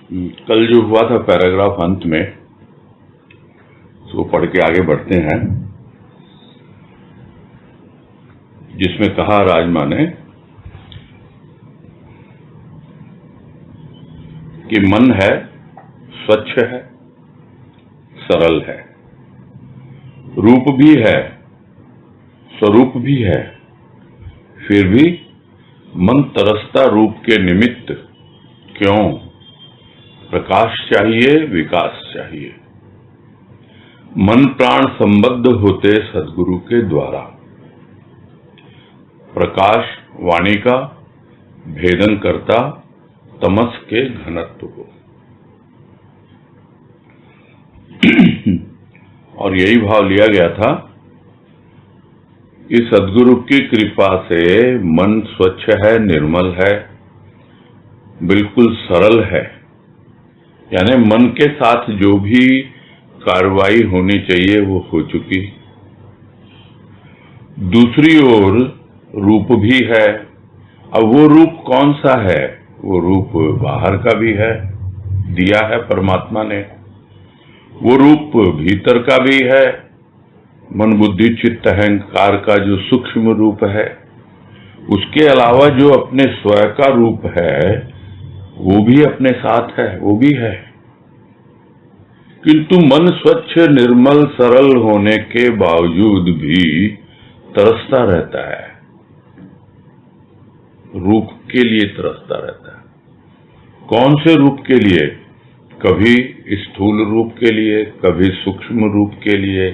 कल जो हुआ था पैराग्राफ अंत में, उसको पढ़ के आगे बढ़ते हैं, जिसमें कहा राजमा ने कि मन है, स्वच्छ है, सरल है, रूप भी है, स्वरूप भी है, फिर भी मन तरसता रूप के निमित्त क्यों? प्रकाश चाहिए, विकास चाहिए। मन प्राण संबद्ध होते सद्गुरु के द्वारा। प्रकाश वाणी का भेदन करता तमस के घनत्व को। और यही भाव लिया गया था कि सद्गुरु की कृपा से मन स्वच्छ है, निर्मल है, बिल्कुल सरल है। यानी मन के साथ जो भी कार्रवाई होनी चाहिए वो हो चुकी। दूसरी ओर रूप भी है। अब वो रूप कौन सा है? वो रूप बाहर का भी है, दिया है परमात्मा ने। वो रूप भीतर का भी है, मन बुद्धि चित्त अहंकार का जो सूक्ष्म रूप है। उसके अलावा जो अपने स्वयं का रूप है वो भी अपने साथ है, वो भी है। किंतु मन स्वच्छ निर्मल सरल होने के बावजूद भी तरसता रहता है, रूप के लिए तरसता रहता है। कौन से रूप के लिए? कभी स्थूल रूप के लिए, कभी सूक्ष्म रूप के लिए,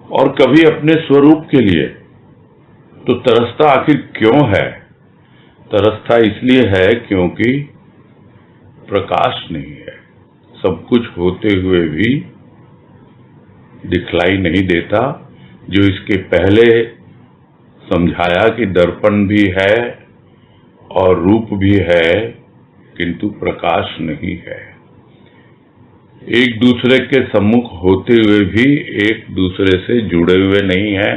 और कभी अपने स्वरूप के लिए। तो तरसता आखिर क्यों है? तरसता इसलिए है क्योंकि प्रकाश नहीं है। सब कुछ होते हुए भी दिखलाई नहीं देता। जो इसके पहले समझाया कि दर्पण भी है और रूप भी है, किंतु प्रकाश नहीं है। एक दूसरे के सम्मुख होते हुए भी एक दूसरे से जुड़े हुए नहीं हैं,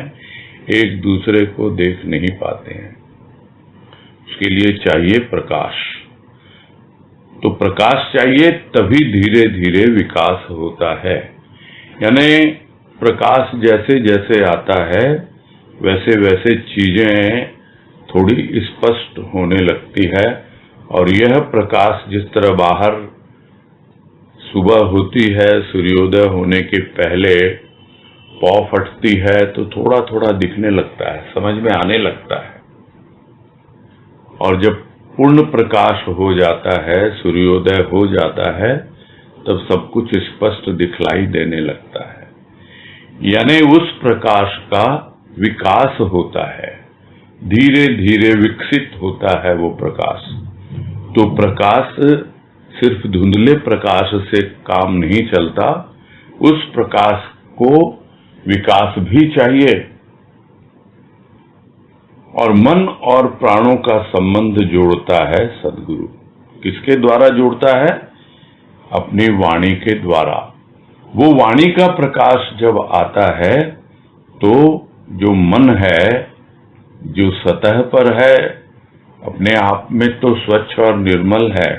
एक दूसरे को देख नहीं पाते हैं। उसके लिए चाहिए प्रकाश। तो प्रकाश चाहिए, तभी धीरे धीरे विकास होता है। यानी प्रकाश जैसे जैसे आता है वैसे वैसे चीजें थोड़ी स्पष्ट होने लगती है। और यह प्रकाश जिस तरह बाहर सुबह होती है, सूर्योदय होने के पहले पौ फटती है तो थोड़ा थोड़ा दिखने लगता है, समझ में आने लगता है। और जब पूर्ण प्रकाश हो जाता है, सूर्योदय हो जाता है, तब सब कुछ स्पष्ट दिखलाई देने लगता है। यानी उस प्रकाश का विकास होता है, धीरे धीरे विकसित होता है वो प्रकाश। तो प्रकाश सिर्फ धुंधले प्रकाश से काम नहीं चलता, उस प्रकाश को विकास भी चाहिए। और मन और प्राणों का संबंध जोड़ता है सद्गुरु। किसके द्वारा जोड़ता है? अपनी वाणी के द्वारा। वो वाणी का प्रकाश जब आता है तो जो मन है, जो सतह पर है, अपने आप में तो स्वच्छ और निर्मल है,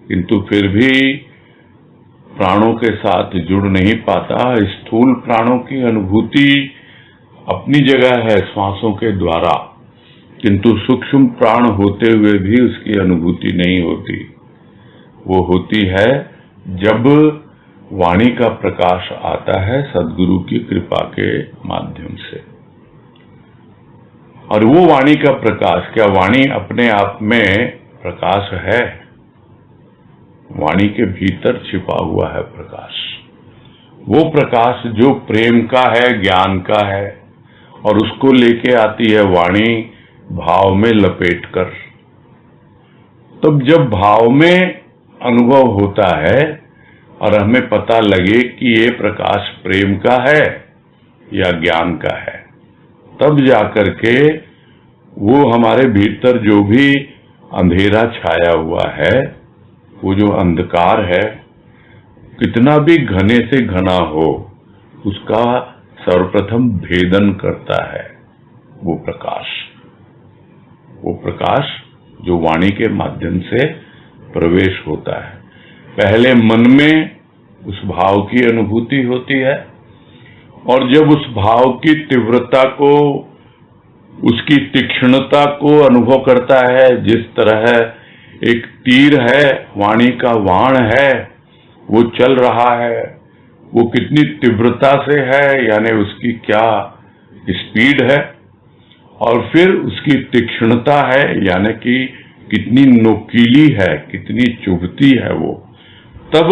किंतु फिर भी प्राणों के साथ जुड़ नहीं पाता। स्थूल प्राणों की अनुभूति अपनी जगह है श्वासों के द्वारा, किंतु सूक्ष्म प्राण होते हुए भी उसकी अनुभूति नहीं होती। वो होती है जब वाणी का प्रकाश आता है सद्गुरु की कृपा के माध्यम से। और वो वाणी का प्रकाश, क्या वाणी अपने आप में प्रकाश है? वाणी के भीतर छिपा हुआ है प्रकाश। वो प्रकाश जो प्रेम का है, ज्ञान का है, और उसको लेके आती है वाणी भाव में लपेटकर। तब जब भाव में अनुभव होता है और हमें पता लगे कि ये प्रकाश प्रेम का है या ज्ञान का है, तब जाकर के वो हमारे भीतर जो भी अंधेरा छाया हुआ है, वो जो अंधकार है, कितना भी घने से घना हो, उसका सर्वप्रथम भेदन करता है वो प्रकाश। वो प्रकाश जो वाणी के माध्यम से प्रवेश होता है। पहले मन में उस भाव की अनुभूति होती है, और जब उस भाव की तीव्रता को, उसकी तीक्ष्णता को अनुभव करता है, जिस तरह एक तीर है, वाणी का बाण है, वो चल रहा है, वो कितनी तीव्रता से है, यानी उसकी क्या स्पीड है, और फिर उसकी तीक्ष्णता है, यानी कि कितनी नोकीली है, कितनी चुभती है वो, तब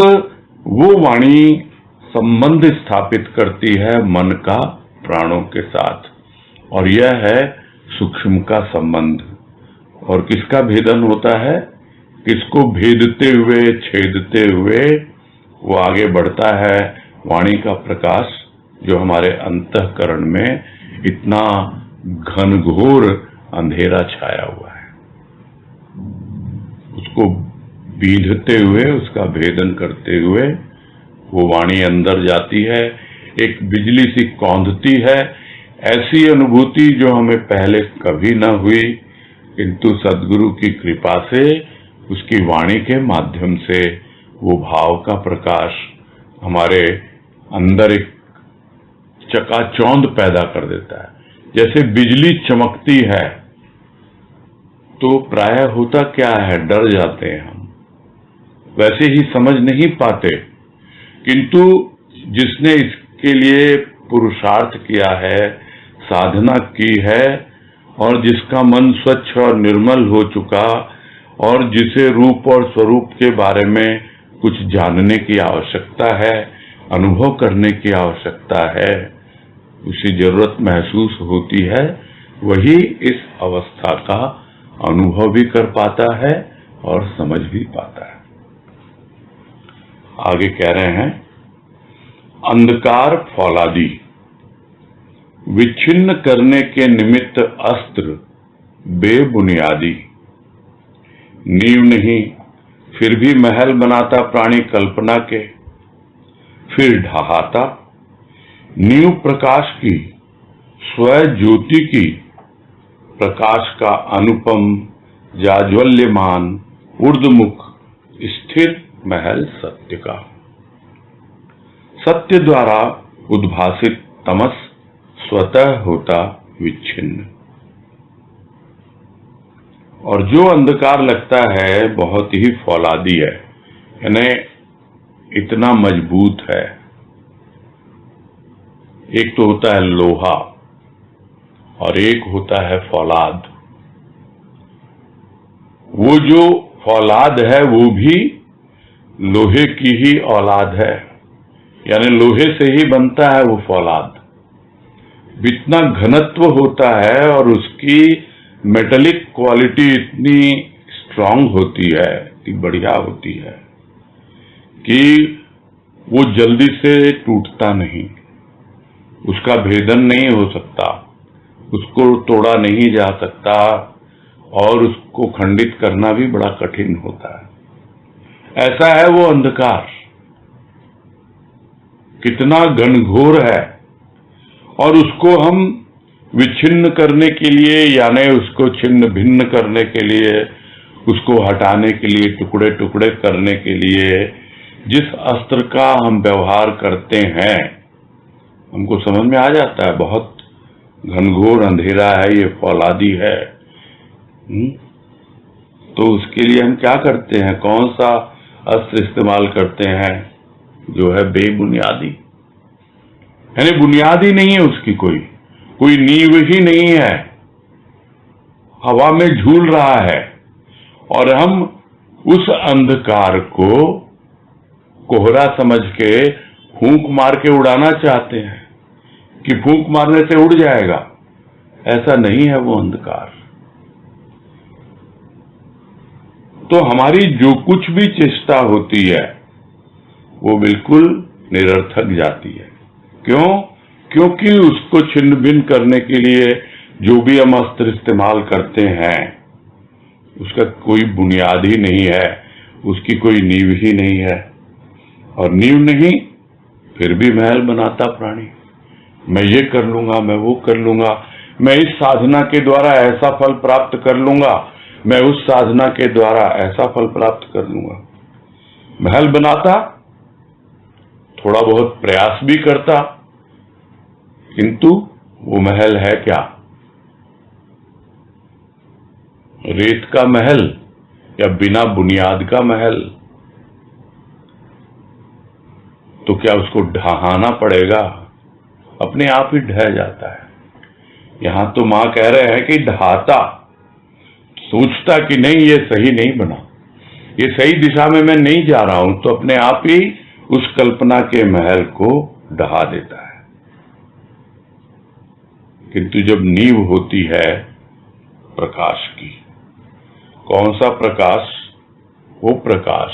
वो वाणी संबंध स्थापित करती है मन का प्राणों के साथ, और यह है सूक्ष्म का संबंध। और किसका भेदन होता है? किसको भेदते हुए, छेदते हुए वो आगे बढ़ता है? वाणी का प्रकाश जो हमारे अंतःकरण में इतना घनघोर अंधेरा छाया हुआ है, उसको बीधते हुए, उसका भेदन करते हुए वो वाणी अंदर जाती है, एक बिजली सी कौंधती है। ऐसी अनुभूति जो हमें पहले कभी न हुई, किंतु सद्गुरु की कृपा से, उसकी वाणी के माध्यम से वो भाव का प्रकाश हमारे अंदर एक चकाचौंध पैदा कर देता है। जैसे बिजली चमकती है तो प्रायः होता क्या है, डर जाते हैं हम, वैसे ही समझ नहीं पाते, किंतु जिसने इसके लिए पुरुषार्थ किया है, साधना की है, और जिसका मन स्वच्छ और निर्मल हो चुका, और जिसे रूप और स्वरूप के बारे में कुछ जानने की आवश्यकता है, अनुभव करने की आवश्यकता है, उसी जरूरत महसूस होती है, वही इस अवस्था का अनुभव भी कर पाता है और समझ भी पाता है। आगे कह रहे हैं, अंधकार फौलादी, विच्छिन्न करने के निमित्त अस्त्र बेबुनियादी, नींव नहीं फिर भी महल बनाता प्राणी कल्पना के, फिर ढहाता नींव प्रकाश की, स्व ज्योति की, प्रकाश का अनुपम जाज्वल्यमान ऊर्ध्वमुख स्थिर महल सत्य का। सत्य द्वारा उद्भासित तमस स्वतः होता विच्छिन्न, और जो अंधकार लगता है बहुत ही फौलादी है, यानी इतना मजबूत है। एक तो होता है लोहा और एक होता है फौलाद। वो जो फौलाद है वो भी लोहे की ही औलाद है, यानी लोहे से ही बनता है वो फौलाद। इतना घनत्व होता है और उसकी मेटेलिक क्वालिटी इतनी स्ट्रांग होती है, इतनी बढ़िया होती है कि वो जल्दी से टूटता नहीं, उसका भेदन नहीं हो सकता, उसको तोड़ा नहीं जा सकता, और उसको खंडित करना भी बड़ा कठिन होता है। ऐसा है वो अंधकार, कितना घनघोर है, और उसको हम विच्छिन्न करने के लिए, यानी उसको छिन्न भिन्न करने के लिए, उसको हटाने के लिए, टुकड़े टुकड़े करने के लिए जिस अस्त्र का हम व्यवहार करते हैं, हमको समझ में आ जाता है बहुत घनघोर अंधेरा है, ये फौलादी है। तो उसके लिए हम क्या करते हैं, कौन सा अस्त्र इस्तेमाल करते हैं? जो है बेबुनियादी, यानी बुनियादी नहीं है उसकी, कोई नींव ही नहीं है, हवा में झूल रहा है, और हम उस अंधकार को कोहरा समझ के फूंक मार के उड़ाना चाहते हैं कि फूंक मारने से उड़ जाएगा। ऐसा नहीं है वो अंधकार। तो हमारी जो कुछ भी चेष्टा होती है वो बिल्कुल निरर्थक जाती है। क्यों? क्योंकि उसको छिन्न भिन्न करने के लिए जो भी हम अस्त्र इस्तेमाल करते हैं उसका कोई बुनियाद ही नहीं है, उसकी कोई नींव ही नहीं है। और नींव नहीं फिर भी महल बनाता प्राणी, मैं ये कर लूंगा, मैं वो कर लूंगा, मैं इस साधना के द्वारा ऐसा फल प्राप्त कर लूंगा, मैं उस साधना के द्वारा ऐसा फल प्राप्त कर लूंगा। महल बनाता, थोड़ा बहुत प्रयास भी करता, किंतु वो महल है क्या? रेत का महल या बिना बुनियाद का महल? तो क्या उसको ढहाना पड़ेगा? अपने आप ही ढह जाता है। यहां तो मां कह रहे हैं कि ढहाता, सोचता कि नहीं ये सही नहीं बना, ये सही दिशा में मैं नहीं जा रहा हूं, तो अपने आप ही उस कल्पना के महल को ढहा देता है। किंतु जब नींव होती है प्रकाश की, कौन सा प्रकाश? वो प्रकाश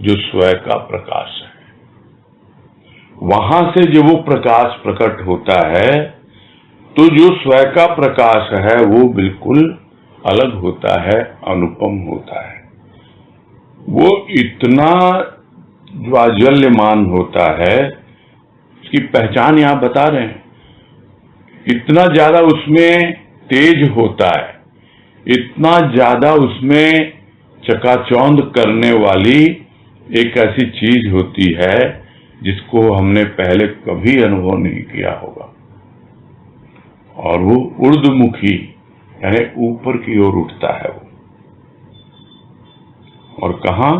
जो स्वयं का प्रकाश है। वहां से जब वो प्रकाश प्रकट होता है तो जो स्वयं का प्रकाश है वो बिल्कुल अलग होता है, अनुपम होता है। वो इतना ज्वाज्वल्यमान होता है, उसकी पहचान यहां बता रहे हैं। इतना ज्यादा उसमें तेज होता है, इतना ज्यादा उसमें चकाचौंध करने वाली एक ऐसी चीज होती है जिसको हमने पहले कभी अनुभव नहीं किया होगा। और वो ऊर्ध्वमुखी यानी ऊपर की ओर उठता है वो। और कहां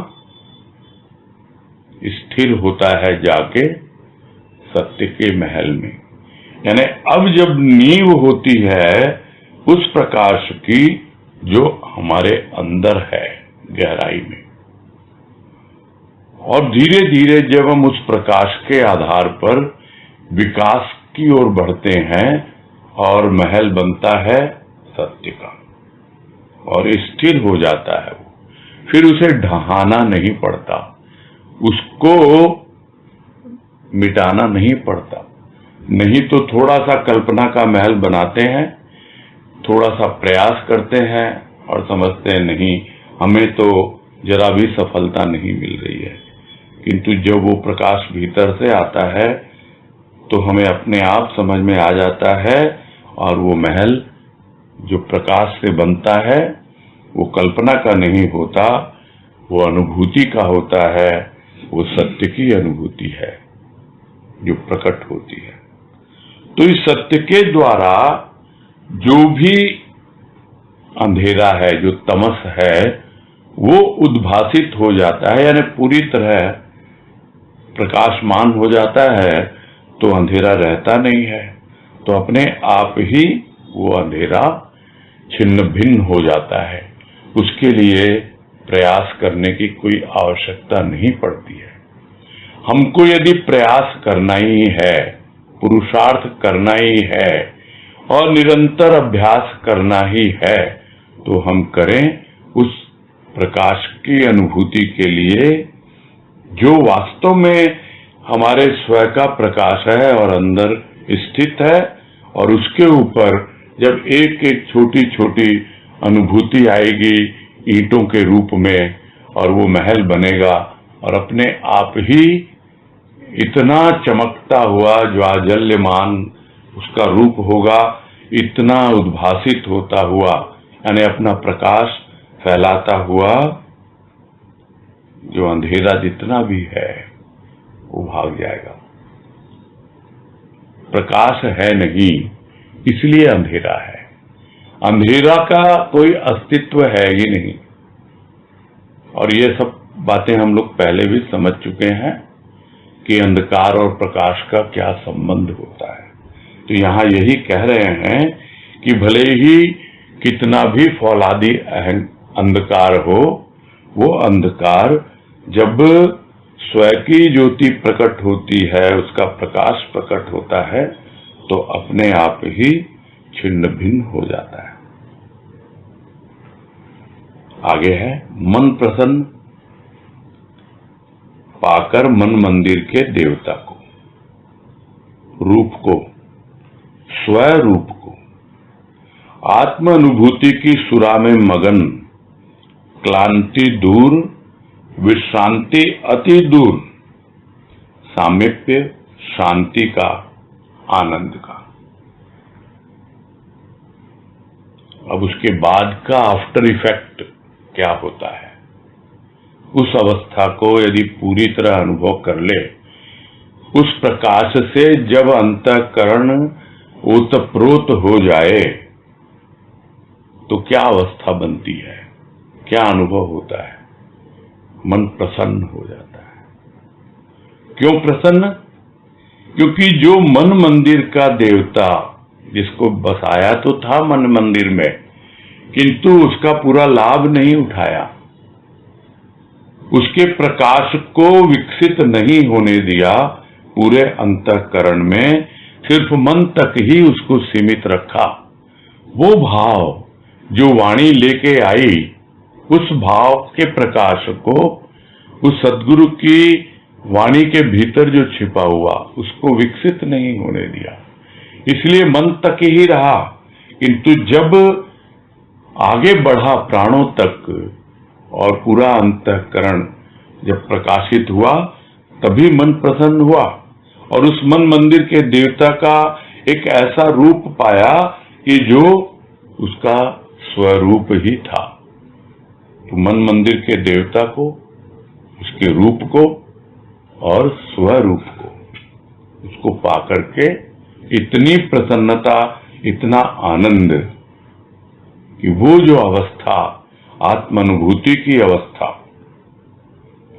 स्थिर होता है? जाके सत्य के महल में। यानी अब जब नींव होती है उस प्रकाश की जो हमारे अंदर है गहराई में, और धीरे धीरे जब हम उस प्रकाश के आधार पर विकास की ओर बढ़ते हैं और महल बनता है सत्य का और स्थिर हो जाता है वो, फिर उसे ढहाना नहीं पड़ता, उसको मिटाना नहीं पड़ता। नहीं तो थोड़ा सा कल्पना का महल बनाते हैं, थोड़ा सा प्रयास करते हैं और समझते हैं नहीं, हमें तो जरा भी सफलता नहीं मिल रही है। किंतु जब वो प्रकाश भीतर से आता है तो हमें अपने आप समझ में आ जाता है, और वो महल जो प्रकाश से बनता है वो कल्पना का नहीं होता, वो अनुभूति का होता है, वो सत्य की अनुभूति है जो प्रकट होती है। तो इस सत्य के द्वारा जो भी अंधेरा है, जो तमस है, वो उद्भासित हो जाता है, यानी पूरी तरह प्रकाशमान हो जाता है। तो अंधेरा रहता नहीं है, तो अपने आप ही वो अंधेरा छिन्न भिन्न हो जाता है। उसके लिए प्रयास करने की कोई आवश्यकता नहीं पड़ती है। हमको यदि प्रयास करना ही है, पुरुषार्थ करना ही है और निरंतर अभ्यास करना ही है, तो हम करें उस प्रकाश की अनुभूति के लिए जो वास्तव में हमारे स्वयं का प्रकाश है और अंदर स्थित है। और उसके ऊपर जब एक एक छोटी छोटी अनुभूति आएगी ईंटों के रूप में, और वो महल बनेगा और अपने आप ही इतना चमकता हुआ ज्वाज्वल्यमान उसका रूप होगा, इतना उद्भासित होता हुआ, यानी अपना प्रकाश फैलाता हुआ, जो अंधेरा जितना भी है वो भाग जाएगा। प्रकाश है नहीं, इसलिए अंधेरा है। अंधेरा का कोई अस्तित्व है ही नहीं। और ये सब बातें हम लोग पहले भी समझ चुके हैं कि अंधकार और प्रकाश का क्या संबंध होता है। तो यहां यही कह रहे हैं कि भले ही कितना भी फौलादी अंधकार हो, वो अंधकार जब स्वयं की ज्योति प्रकट होती है, उसका प्रकाश प्रकट होता है, तो अपने आप ही छिन्न भिन्न हो जाता है। आगे है मन प्रसन्न पाकर मन मंदिर के देवता को, रूप को, स्वयं रूप को, आत्म अनुभूति की सुरा में मगन, क्लांति दूर, विश्रांति अति दूर, सामीप्य शांति का, आनंद का। अब उसके बाद का आफ्टर इफेक्ट क्या होता है, उस अवस्था को यदि पूरी तरह अनुभव कर ले, उस प्रकाश से जब अंतःकरण ओतप्रोत हो जाए तो क्या अवस्था बनती है, क्या अनुभव होता है? मन प्रसन्न हो जाता है। क्यों प्रसन्न? क्योंकि जो मन मंदिर का देवता, जिसको बसाया तो था मन मंदिर में, किंतु उसका पूरा लाभ नहीं उठाया, उसके प्रकाश को विकसित नहीं होने दिया, पूरे अंतःकरण में सिर्फ मन तक ही उसको सीमित रखा। वो भाव जो वाणी लेके आई, उस भाव के प्रकाश को उस सद्गुरु की वाणी के भीतर जो छिपा हुआ, उसको विकसित नहीं होने दिया, इसलिए मन तक ही रहा। किंतु जब आगे बढ़ा प्राणों तक और पूरा अंतःकरण जब प्रकाशित हुआ, तभी मन प्रसन्न हुआ और उस मन मंदिर के देवता का एक ऐसा रूप पाया कि जो उसका स्वरूप ही था। तो मन मंदिर के देवता को, उसके रूप को और स्वरूप को, उसको पाकर के इतनी प्रसन्नता, इतना आनंद कि वो जो अवस्था आत्मानुभूति की अवस्था,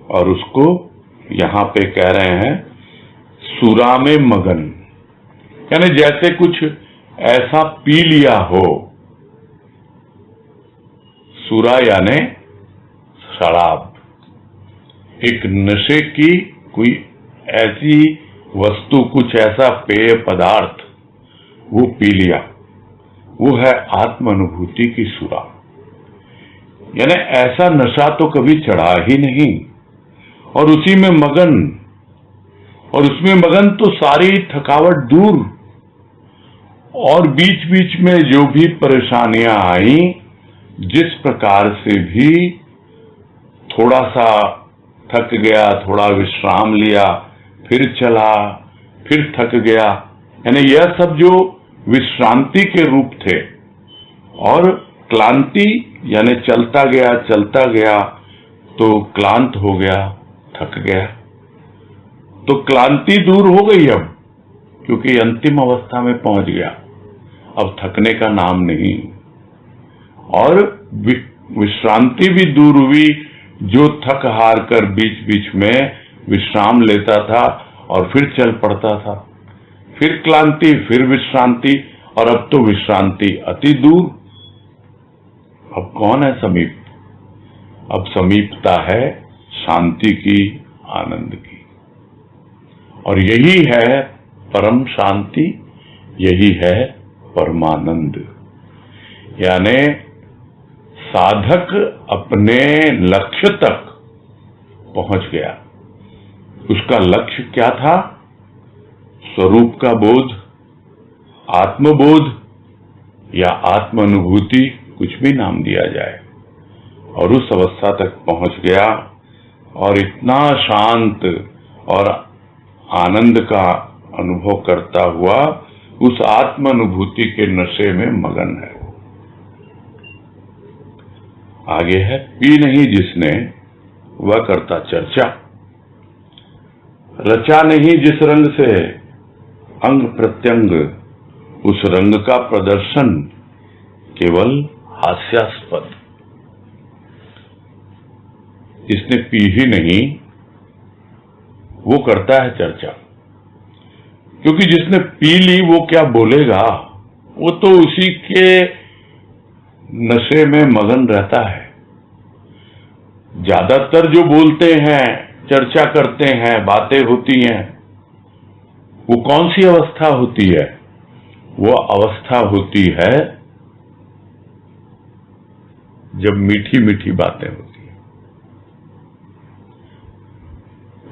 और उसको यहां पे कह रहे हैं सुरा में मगन, यानी जैसे कुछ ऐसा पी लिया हो। सुरा यानी शराब, एक नशे की कोई ऐसी वस्तु, कुछ ऐसा पेय पदार्थ वो पी लिया, वो है आत्मानुभूति की सुरा। यानी ऐसा नशा तो कभी चढ़ा ही नहीं, और उसी में मगन, और उसमें मगन तो सारी थकावट दूर, और बीच बीच में जो भी परेशानियां आई, जिस प्रकार से भी थोड़ा सा थक गया, थोड़ा विश्राम लिया, फिर चला, फिर थक गया, यानी यह सब जो विश्रांति के रूप थे, और क्लांति यानी चलता गया तो क्लांत हो गया, थक गया, तो क्लांति दूर हो गई अब, क्योंकि अंतिम अवस्था में पहुंच गया, अब थकने का नाम नहीं। और विश्रांति भी दूर हुई, जो थक हार कर बीच बीच में विश्राम लेता था और फिर चल पड़ता था, फिर क्लांति, फिर विश्रांति, और अब तो विश्रांति अति दूर। अब कौन है समीप? अब समीपता है शांति की, आनंद की, और यही है परम शांति, यही है परमानंद। यानी साधक अपने लक्ष्य तक पहुंच गया। उसका लक्ष्य क्या था? स्वरूप का बोध, आत्मबोध या आत्मानुभूति, कुछ भी नाम दिया जाए, और उस अवस्था तक पहुंच गया, और इतना शांत और आनंद का अनुभव करता हुआ उस आत्मानुभूति के नशे में मगन है। आगे है, पी नहीं जिसने वह करता चर्चा, रचा नहीं जिस रंग से अंग प्रत्यंग, उस रंग का प्रदर्शन केवल हास्यास्पद। जिसने पी ही नहीं वो करता है चर्चा, क्योंकि जिसने पी ली वो क्या बोलेगा, वो तो उसी के नशे में मगन रहता है। ज्यादातर जो बोलते हैं, चर्चा करते हैं, बातें होती हैं, वो कौन सी अवस्था होती है? वो अवस्था होती है जब मीठी मीठी बातें होती हैं।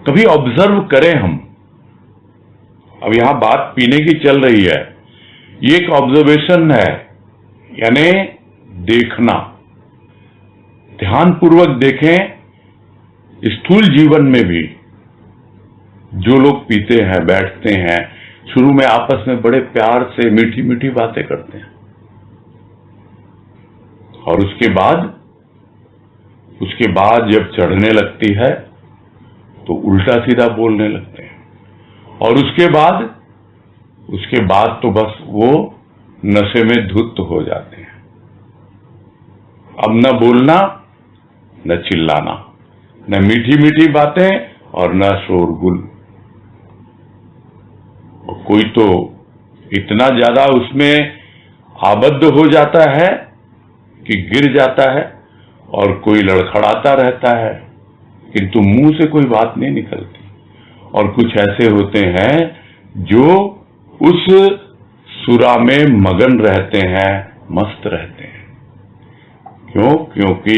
कभी ऑब्जर्व करें हम, अब यहां बात पीने की चल रही है, ये एक ऑब्जर्वेशन है, यानी देखना, ध्यानपूर्वक देखें। स्थूल जीवन में भी जो लोग पीते हैं, बैठते हैं, शुरू में आपस में बड़े प्यार से मीठी मीठी बातें करते हैं, और उसके बाद जब चढ़ने लगती है तो उल्टा सीधा बोलने लगते हैं, और उसके बाद तो बस वो नशे में धुत हो जाते हैं। अब न बोलना, न चिल्लाना, न मीठी मीठी बातें और न शोरगुल। कोई तो इतना ज्यादा उसमें आबद्ध हो जाता है कि गिर जाता है, और कोई लड़खड़ाता रहता है किंतु मुंह से कोई बात नहीं निकलती। और कुछ ऐसे होते हैं जो उस सुरा में मगन रहते हैं, मस्त रहते हैं। क्यों? क्योंकि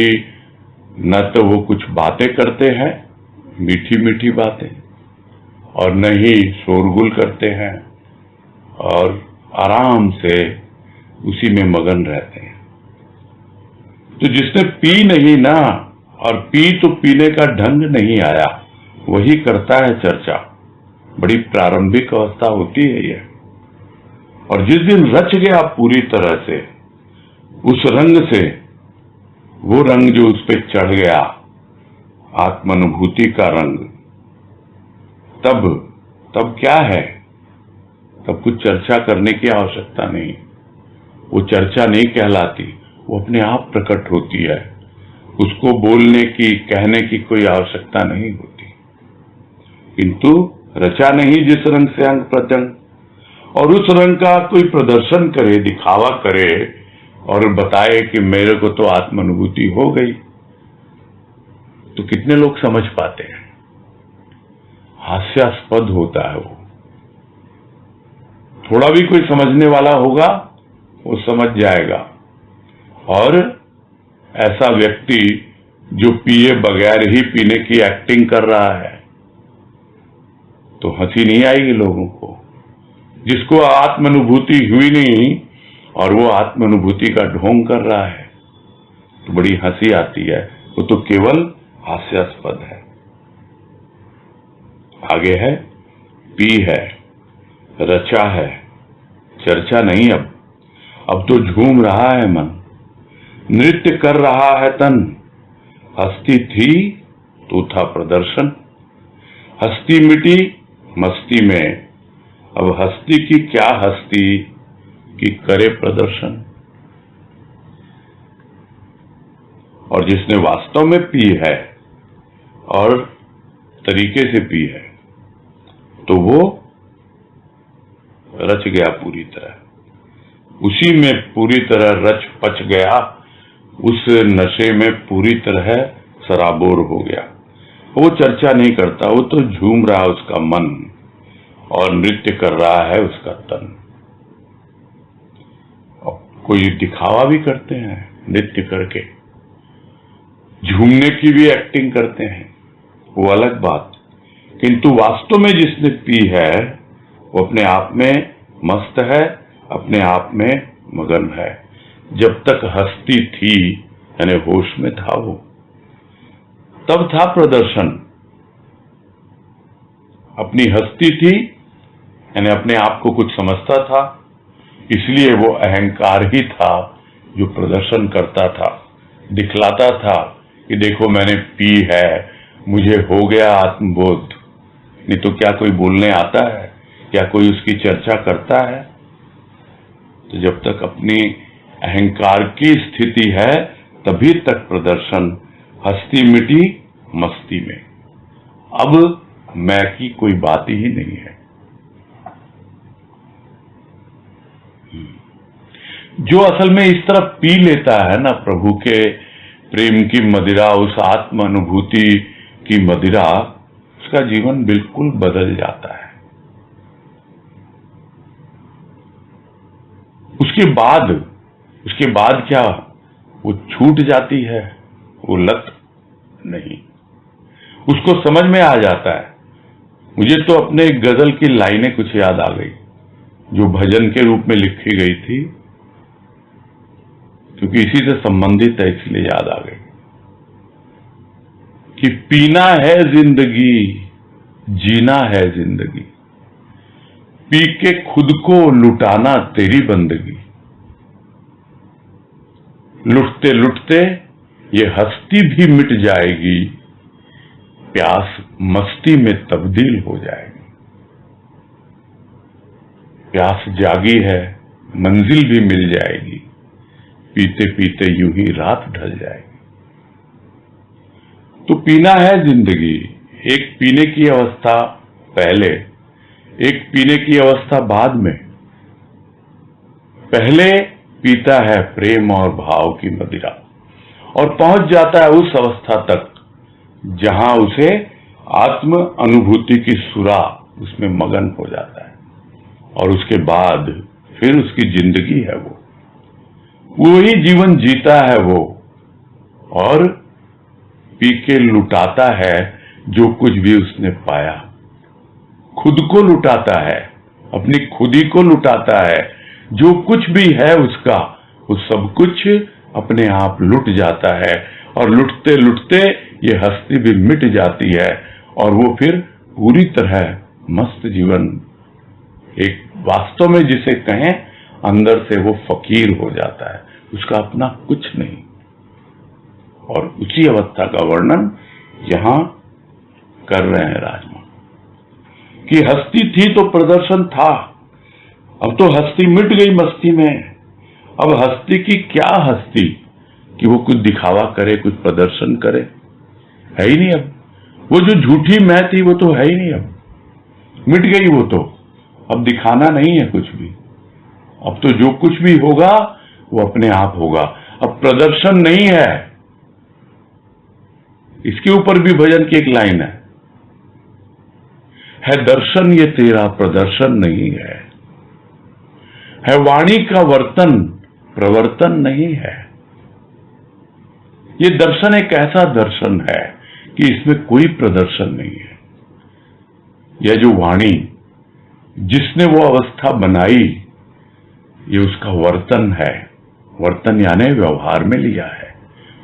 न तो वो कुछ बातें करते हैं, मीठी मीठी बातें, और न ही शोरगुल करते हैं, और आराम से उसी में मगन रहते हैं। तो जिसने पी नहीं ना, और तो पीने का ढंग नहीं आया, वही करता है चर्चा। बड़ी प्रारंभिक अवस्था होती है ये। और जिस दिन रच गया पूरी तरह से उस रंग से, वो रंग जो उस पे चढ़ गया, आत्मानुभूति का रंग, तब क्या है? तब कुछ चर्चा करने की आवश्यकता नहीं। वो चर्चा नहीं कहलाती, वो अपने आप प्रकट होती है। उसको बोलने की, कहने की कोई आवश्यकता नहीं होती। किंतु रचा नहीं जिस रंग से अंग प्रत्यंग, और उस रंग का कोई प्रदर्शन करे, दिखावा करे और बताए कि मेरे को तो आत्मानुभूति हो गई, तो कितने लोग समझ पाते हैं? हास्यास्पद होता है वो। थोड़ा भी कोई समझने वाला होगा वो समझ जाएगा। और ऐसा व्यक्ति जो पिए बगैर ही पीने की एक्टिंग कर रहा है, तो हंसी नहीं आएगी लोगों को। जिसको आत्मानुभूति हुई नहीं और वो आत्मानुभूति का ढोंग कर रहा है, तो बड़ी हंसी आती है। वो तो केवल हास्यास्पद है। आगे है, पी है, रचा है, चर्चा नहीं। अब तो झूम रहा है मन, नृत्य कर रहा है तन। हस्ती थी तो था प्रदर्शन, हस्ती मिटी मस्ती में। अब हस्ती की क्या हस्ती कि करे प्रदर्शन। और जिसने वास्तव में पी है और तरीके से पी है, तो वो रच गया पूरी तरह, उसी में पूरी तरह रच पच गया, उस नशे में पूरी तरह सराबोर हो गया। वो चर्चा नहीं करता, वो तो झूम रहा उसका मन और नृत्य कर रहा है उसका तन। और कोई दिखावा भी करते हैं, नृत्य करके झूमने की भी एक्टिंग करते हैं, वो अलग बात। किंतु वास्तव में जिसने पी है वो अपने आप में मस्त है, अपने आप में मगन है। जब तक हस्ती थी यानी होश में था वो, तब था प्रदर्शन। अपनी हस्ती थी यानी अपने आप को कुछ समझता था, इसलिए वो अहंकार ही था जो प्रदर्शन करता था, दिखलाता था कि देखो मैंने पी है, मुझे हो गया आत्मबोध। नहीं तो क्या कोई बोलने आता है? क्या कोई उसकी चर्चा करता है? तो जब तक अपनी अहंकार की स्थिति है तभी तक प्रदर्शन। हस्ती मिटी मस्ती में। अब मैं की कोई बात ही नहीं है। जो असल में इस तरफ पी लेता है ना प्रभु के प्रेम की मदिरा, उस आत्म अनुभूति की मदिरा, उसका जीवन बिल्कुल बदल जाता है। उसके बाद क्या वो छूट जाती है? वो लत नहीं, उसको समझ में आ जाता है। मुझे तो अपने एक गजल की लाइनें कुछ याद आ गई जो भजन के रूप में लिखी गई थी, क्योंकि इसी से संबंधित है इसलिए याद आ गई कि पीना है जिंदगी, जीना है जिंदगी, पी के खुद को लुटाना तेरी बंदगी। लुटते लुटते ये हस्ती भी मिट जाएगी, प्यास मस्ती में तब्दील हो जाएगी। प्यास जागी है, मंजिल भी मिल जाएगी, पीते पीते यूं ही रात ढल जाएगी। तो पीना है जिंदगी, एक पीने की अवस्था पहले, एक पीने की अवस्था बाद में। पहले पीता है प्रेम और भाव की मदिरा और पहुंच जाता है उस अवस्था तक जहां उसे आत्म अनुभूति की सुरा उसमें मगन हो जाता है, और उसके बाद फिर उसकी जिंदगी है, वो ही जीवन जीता है वो, और पी के लुटाता है जो कुछ भी उसने पाया। खुद को लुटाता है, अपनी खुदी को लुटाता है, जो कुछ भी है उसका वो सब कुछ अपने आप लुट जाता है, और लुटते लुटते ये हस्ती भी मिट जाती है, और वो फिर पूरी तरह मस्त जीवन, एक वास्तव में जिसे कहें अंदर से वो फकीर हो जाता है, उसका अपना कुछ नहीं। और उसी अवस्था का वर्णन यहां कर रहे हैं राजमा, कि हस्ती थी तो प्रदर्शन था, अब तो हस्ती मिट गई मस्ती में। अब हस्ती की क्या हस्ती कि वो कुछ दिखावा करे, कुछ प्रदर्शन करे, है ही नहीं। अब वो जो झूठी मैं थी वो तो है ही नहीं, अब मिट गई वो तो। अब दिखाना नहीं है कुछ भी, अब तो जो कुछ भी होगा वो अपने आप होगा, अब प्रदर्शन नहीं है। इसके ऊपर भी भजन की एक लाइन है दर्शन ये तेरा प्रदर्शन नहीं है वाणी का वर्तन प्रवर्तन नहीं है। ये दर्शन एक ऐसा दर्शन है कि इसमें कोई प्रदर्शन नहीं है। यह जो वाणी जिसने वो अवस्था बनाई, ये उसका वर्तन है, वर्तन यानी व्यवहार में लिया है,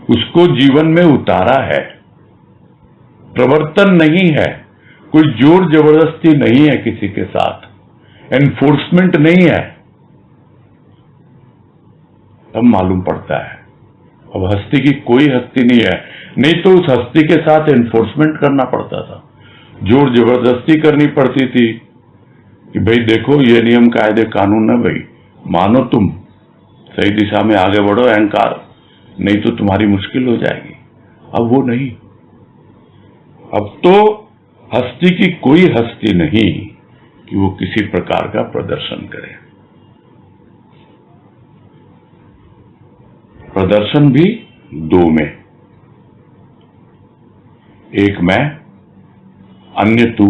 उसको जीवन में उतारा है, प्रवर्तन नहीं है, कोई जोर जबरदस्ती नहीं है किसी के साथ, एनफोर्समेंट नहीं है। तब मालूम पड़ता है अब हस्ती की कोई हस्ती नहीं है, नहीं तो उस हस्ती के साथ एनफोर्समेंट करना पड़ता था, जोर जबरदस्ती करनी पड़ती थी कि भाई देखो ये नियम कायदे कानून है, भाई मानो, तुम सही दिशा में आगे बढ़ो, अहंकार, नहीं तो तुम्हारी मुश्किल हो जाएगी। अब वो नहीं, अब तो हस्ती की कोई हस्ती नहीं कि वो किसी प्रकार का प्रदर्शन करे। प्रदर्शन भी दो में, एक मैं, अन्य तू,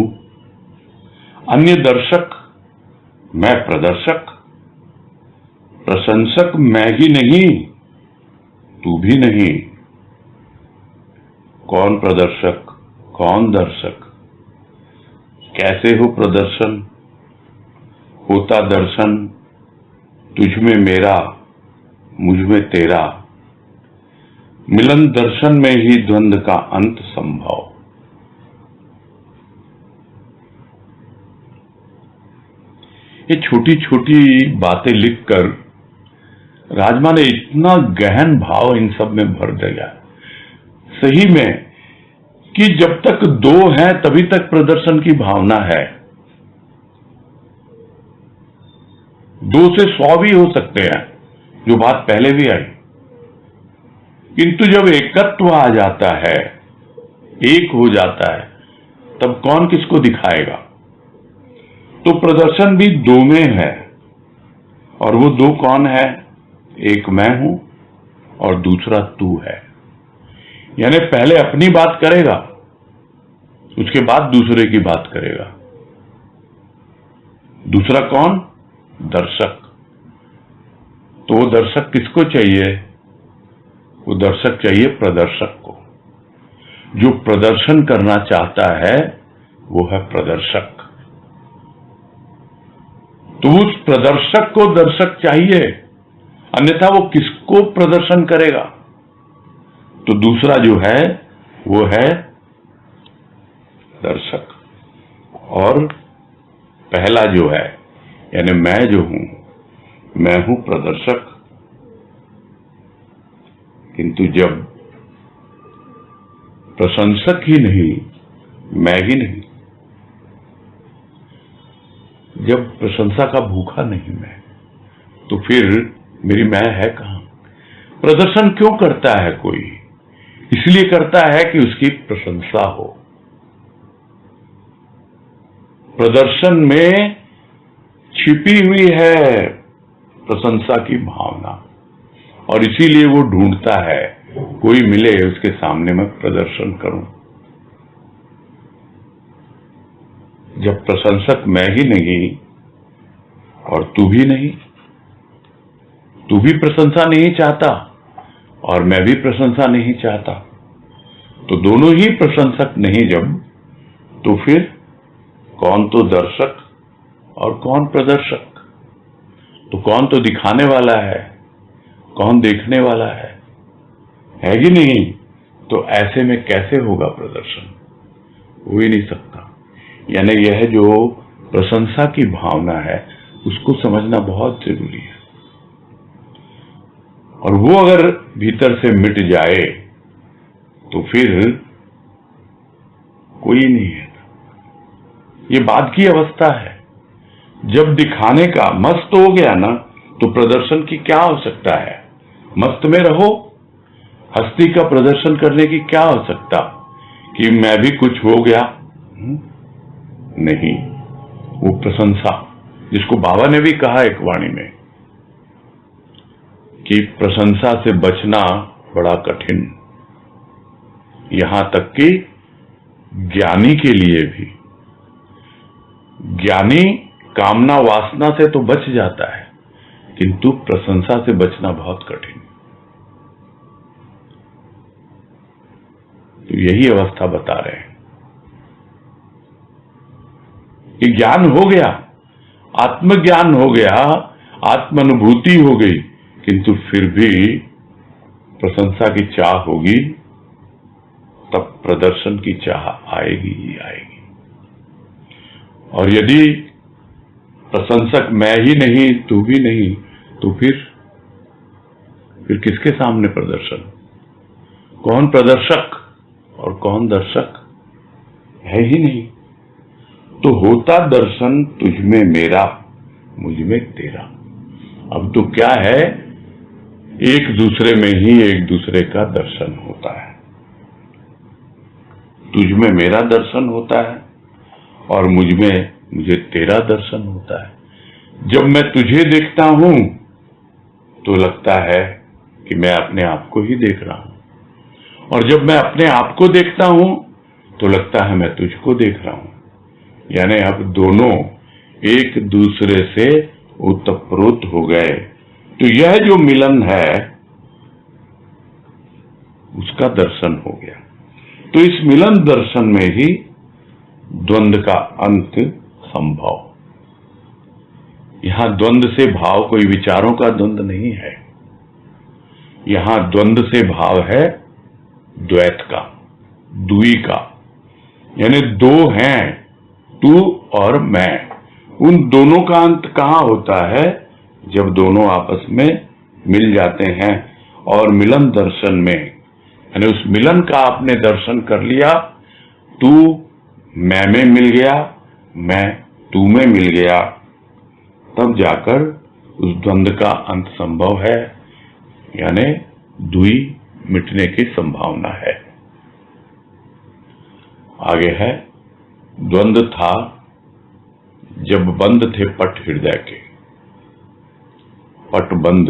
अन्य दर्शक, मैं प्रदर्शक। प्रशंसक मैं ही नहीं, तू भी नहीं। कौन प्रदर्शक, कौन दर्शक, कैसे हो प्रदर्शन? होता दर्शन तुझ में मेरा, मुझ में तेरा, मिलन दर्शन में ही द्वंद्व का अंत संभव। ये छोटी छोटी बातें लिखकर राजमा ने इतना गहन भाव इन सब में भर दिया, सही में, कि जब तक दो हैं तभी तक प्रदर्शन की भावना है। दो से 100 भी हो सकते हैं, जो बात पहले भी आई, किंतु जब एकत्व आ जाता है, एक हो जाता है, तब कौन किसको दिखाएगा? तो प्रदर्शन भी दो में है, और वो दो कौन है? एक मैं हूं और दूसरा तू है। यानी पहले अपनी बात करेगा, उसके बाद दूसरे की बात करेगा। दूसरा कौन? दर्शक। तो वो दर्शक किसको चाहिए? वो दर्शक चाहिए प्रदर्शक को। जो प्रदर्शन करना चाहता है वो है प्रदर्शक। तो उस प्रदर्शक को दर्शक चाहिए, अन्यथा वो किसको प्रदर्शन करेगा? तो दूसरा जो है वो है दर्शक, और पहला जो है यानी मैं जो हूं, मैं हूं प्रदर्शक। किंतु जब प्रशंसक ही नहीं, मैं ही नहीं, जब प्रशंसा का भूखा नहीं मैं, तो फिर मेरी मैं है कहां? प्रदर्शन क्यों करता है कोई? इसलिए करता है कि उसकी प्रशंसा हो। प्रदर्शन में छिपी हुई है प्रशंसा की भावना, और इसीलिए वो ढूंढता है कोई मिले उसके सामने मैं प्रदर्शन करूं। जब प्रशंसक मैं ही नहीं और तू भी नहीं, तू भी प्रशंसा नहीं चाहता और मैं भी प्रशंसा नहीं चाहता, तो दोनों ही प्रशंसक नहीं जब, तो फिर कौन तो दर्शक और कौन प्रदर्शक? तो कौन तो दिखाने वाला है, कौन देखने वाला है कि नहीं? तो ऐसे में कैसे होगा प्रदर्शन? हो ही नहीं सकता। यानी यह जो प्रशंसा की भावना है उसको समझना बहुत जरूरी है, और वो अगर भीतर से मिट जाए तो फिर कोई नहीं है। ये बाद की अवस्था है। जब दिखाने का मस्त हो गया ना, तो प्रदर्शन की क्या आवश्यकता है? मस्त में रहो, हस्ती का प्रदर्शन करने की क्या आवश्यकता कि मैं भी कुछ हो गया? नहीं, वो प्रशंसा, जिसको बाबा ने भी कहा एक वाणी में कि प्रशंसा से बचना बड़ा कठिन, यहां तक कि ज्ञानी के लिए भी। ज्ञानी कामना वासना से तो बच जाता है, किंतु प्रशंसा से बचना बहुत कठिन। तो यही अवस्था बता रहे हैं कि ज्ञान हो गया, आत्मज्ञान हो गया, आत्मानुभूति हो गई, किंतु फिर भी प्रशंसा की चाह होगी, तब प्रदर्शन की चाह आएगी ही आएगी। और यदि प्रशंसक मैं ही नहीं, तू भी नहीं, तो फिर किसके सामने प्रदर्शन? कौन प्रदर्शक और कौन दर्शक? है ही नहीं। तो होता दर्शन तुझ में मेरा, मुझ में तेरा। अब तो क्या है, एक दूसरे में ही एक दूसरे का दर्शन होता है। तुझ में मेरा दर्शन होता है और मुझे तेरा दर्शन होता है। जब मैं तुझे देखता हूं तो लगता है कि मैं अपने आप को ही देख रहा हूं, और जब मैं अपने आप को देखता हूं तो लगता है मैं तुझको देख रहा हूं। यानी अब दोनों एक दूसरे से ओतप्रोत हो गए। तो यह जो मिलन है उसका दर्शन हो गया। तो इस मिलन दर्शन में ही द्वंद का अंत संभव। यहां द्वंद से भाव कोई विचारों का द्वंद नहीं है, यहां द्वंद से भाव है द्वैत का, दुई का। यानी दो हैं, तू और मैं। उन दोनों का अंत कहां होता है? जब दोनों आपस में मिल जाते हैं। और मिलन दर्शन में, यानी उस मिलन का आपने दर्शन कर लिया, तू मैं में मिल गया, मैं तू में मिल गया, तब जाकर उस द्वंद का अंत संभव है। यानी दुई मिटने की संभावना है। आगे है, द्वंद था जब बंद थे पट हृदय के। पट बंद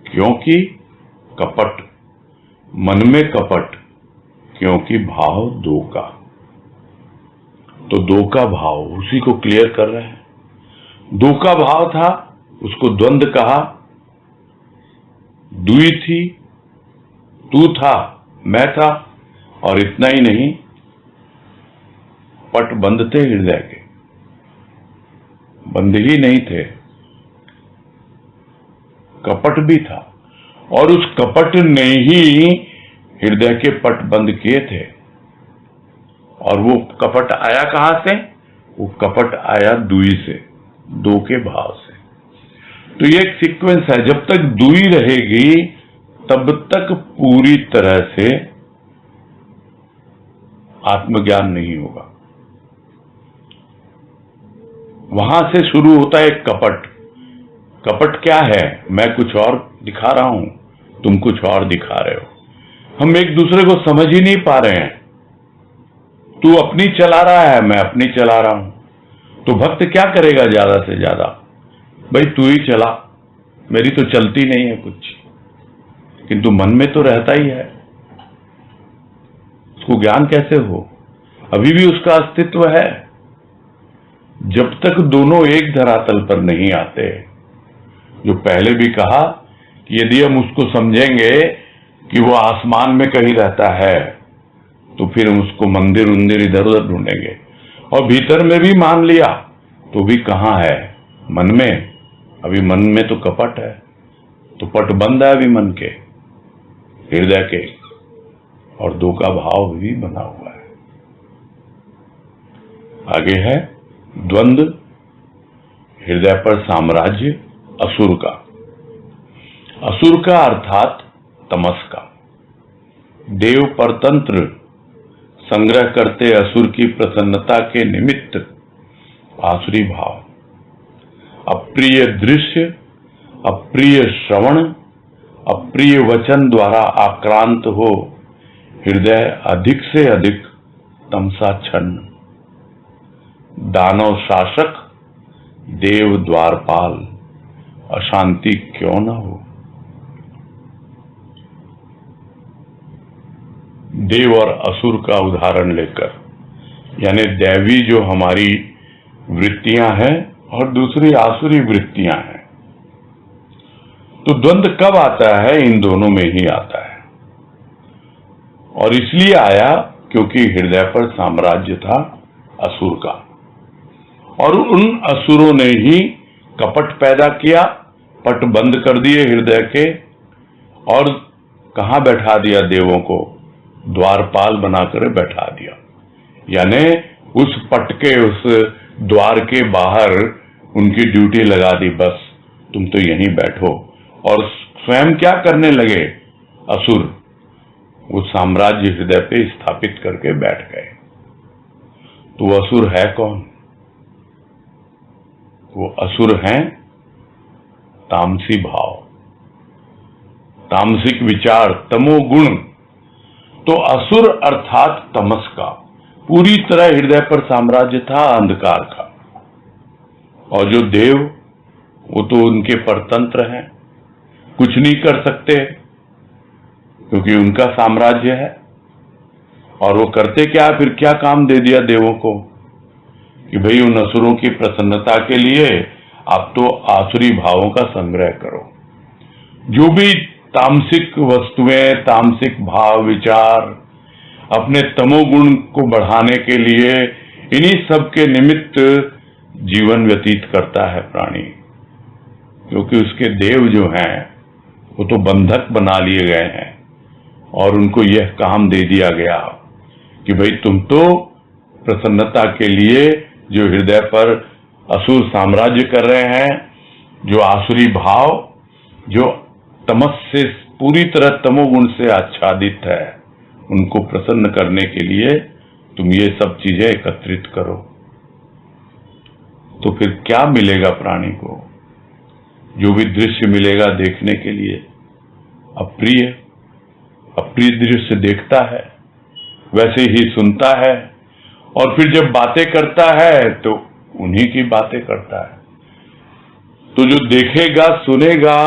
क्योंकि कपट, मन में कपट, क्योंकि भाव दो का। तो दो का भाव उसी को क्लियर कर रहे हैं। दो का भाव था, उसको द्वंद कहा। दुई थी, तू था, मैं था, और इतना ही नहीं, पट बंद थे हृदय के, बंद ही नहीं थे, कपट भी था, और उस कपट ने ही हृदय के पट बंद किए थे। और वो कपट आया कहां से? वो कपट आया दुई से, दो के भाव से। तो ये एक सीक्वेंस है। जब तक दुई रहेगी तब तक पूरी तरह से आत्मज्ञान नहीं होगा। वहां से शुरू होता है एक कपट। कपट क्या है? मैं कुछ और दिखा रहा हूं, तुम कुछ और दिखा रहे हो। हम एक दूसरे को समझ ही नहीं पा रहे हैं। तू अपनी चला रहा है, मैं अपनी चला रहा हूं। तो भक्त क्या करेगा ज्यादा से ज्यादा? भाई तू ही चला, मेरी तो चलती नहीं है कुछ। किंतु मन में तो रहता ही है। उसको ज्ञान कैसे हो? अभी भी उसका अस्तित्व है। जब तक दोनों एक धरातल पर नहीं आते, जो पहले भी कहा कि यदि हम उसको समझेंगे कि वो आसमान में कहीं रहता है, तो फिर हम उसको मंदिर उंदिर इधर उधर ढूंढेंगे। और भीतर में भी मान लिया तो भी कहां है? मन में। अभी मन में तो कपट है, तो पट बंद है अभी मन के, हृदय के, और दो का भाव भी बना हुआ है। आगे है द्वंद, हृदय पर साम्राज्य असुर का। असुर का अर्थात तमस का। देव परतंत्र संग्रह करते असुर की प्रसन्नता के निमित्त आसुरी भाव। अप्रिय दृश्य, अप्रिय श्रवण, अप्रिय वचन द्वारा आक्रांत हो हृदय अधिक से अधिक तमसाच्छन्न। दानव शासक, देव द्वारपाल, अशांति क्यों न हो। देव और असुर का उदाहरण लेकर, यानी दैवी जो हमारी वृत्तियां हैं और दूसरी आसुरी वृत्तियां हैं। तो द्वंद्व कब आता है? इन दोनों में ही आता है। और इसलिए आया क्योंकि हृदय पर साम्राज्य था असुर का, और उन असुरों ने ही कपट पैदा किया, पट बंद कर दिए हृदय के, और कहां बैठा दिया देवों को? द्वारपाल बनाकर बैठा दिया। यानी उस पट के, उस द्वार के बाहर उनकी ड्यूटी लगा दी, बस तुम तो यहीं बैठो। और स्वयं क्या करने लगे असुर? वो साम्राज्य हृदय पे स्थापित करके बैठ गए। तो असुर है कौन? वो असुर हैं तामसी भाव, तामसिक विचार, तमोगुण। तो असुर अर्थात तमस का पूरी तरह हृदय पर साम्राज्य था, अंधकार का। और जो देव, वो तो उनके परतंत्र हैं, कुछ नहीं कर सकते क्योंकि उनका साम्राज्य है। और वो करते क्या? फिर क्या काम दे दिया देवों को कि भाई उन असुरों की प्रसन्नता के लिए आप तो आसुरी भावों का संग्रह करो। जो भी तामसिक वस्तुएं, तामसिक भाव विचार अपने तमोगुण को बढ़ाने के लिए, इन्हीं सब के निमित्त जीवन व्यतीत करता है प्राणी। क्योंकि उसके देव जो हैं वो तो बंधक बना लिए गए हैं, और उनको यह काम दे दिया गया कि भाई तुम तो प्रसन्नता के लिए जो हृदय पर असुर साम्राज्य कर रहे हैं, जो आसुरी भाव, जो तमस से पूरी तरह तमोगुण से आच्छादित है, उनको प्रसन्न करने के लिए तुम ये सब चीजें एकत्रित करो। तो फिर क्या मिलेगा प्राणी को? जो भी दृश्य मिलेगा देखने के लिए अप्रिय, अप्रिय दृश्य देखता है, वैसे ही सुनता है, और फिर जब बातें करता है तो उन्हीं की बातें करता है। तो जो देखेगा सुनेगा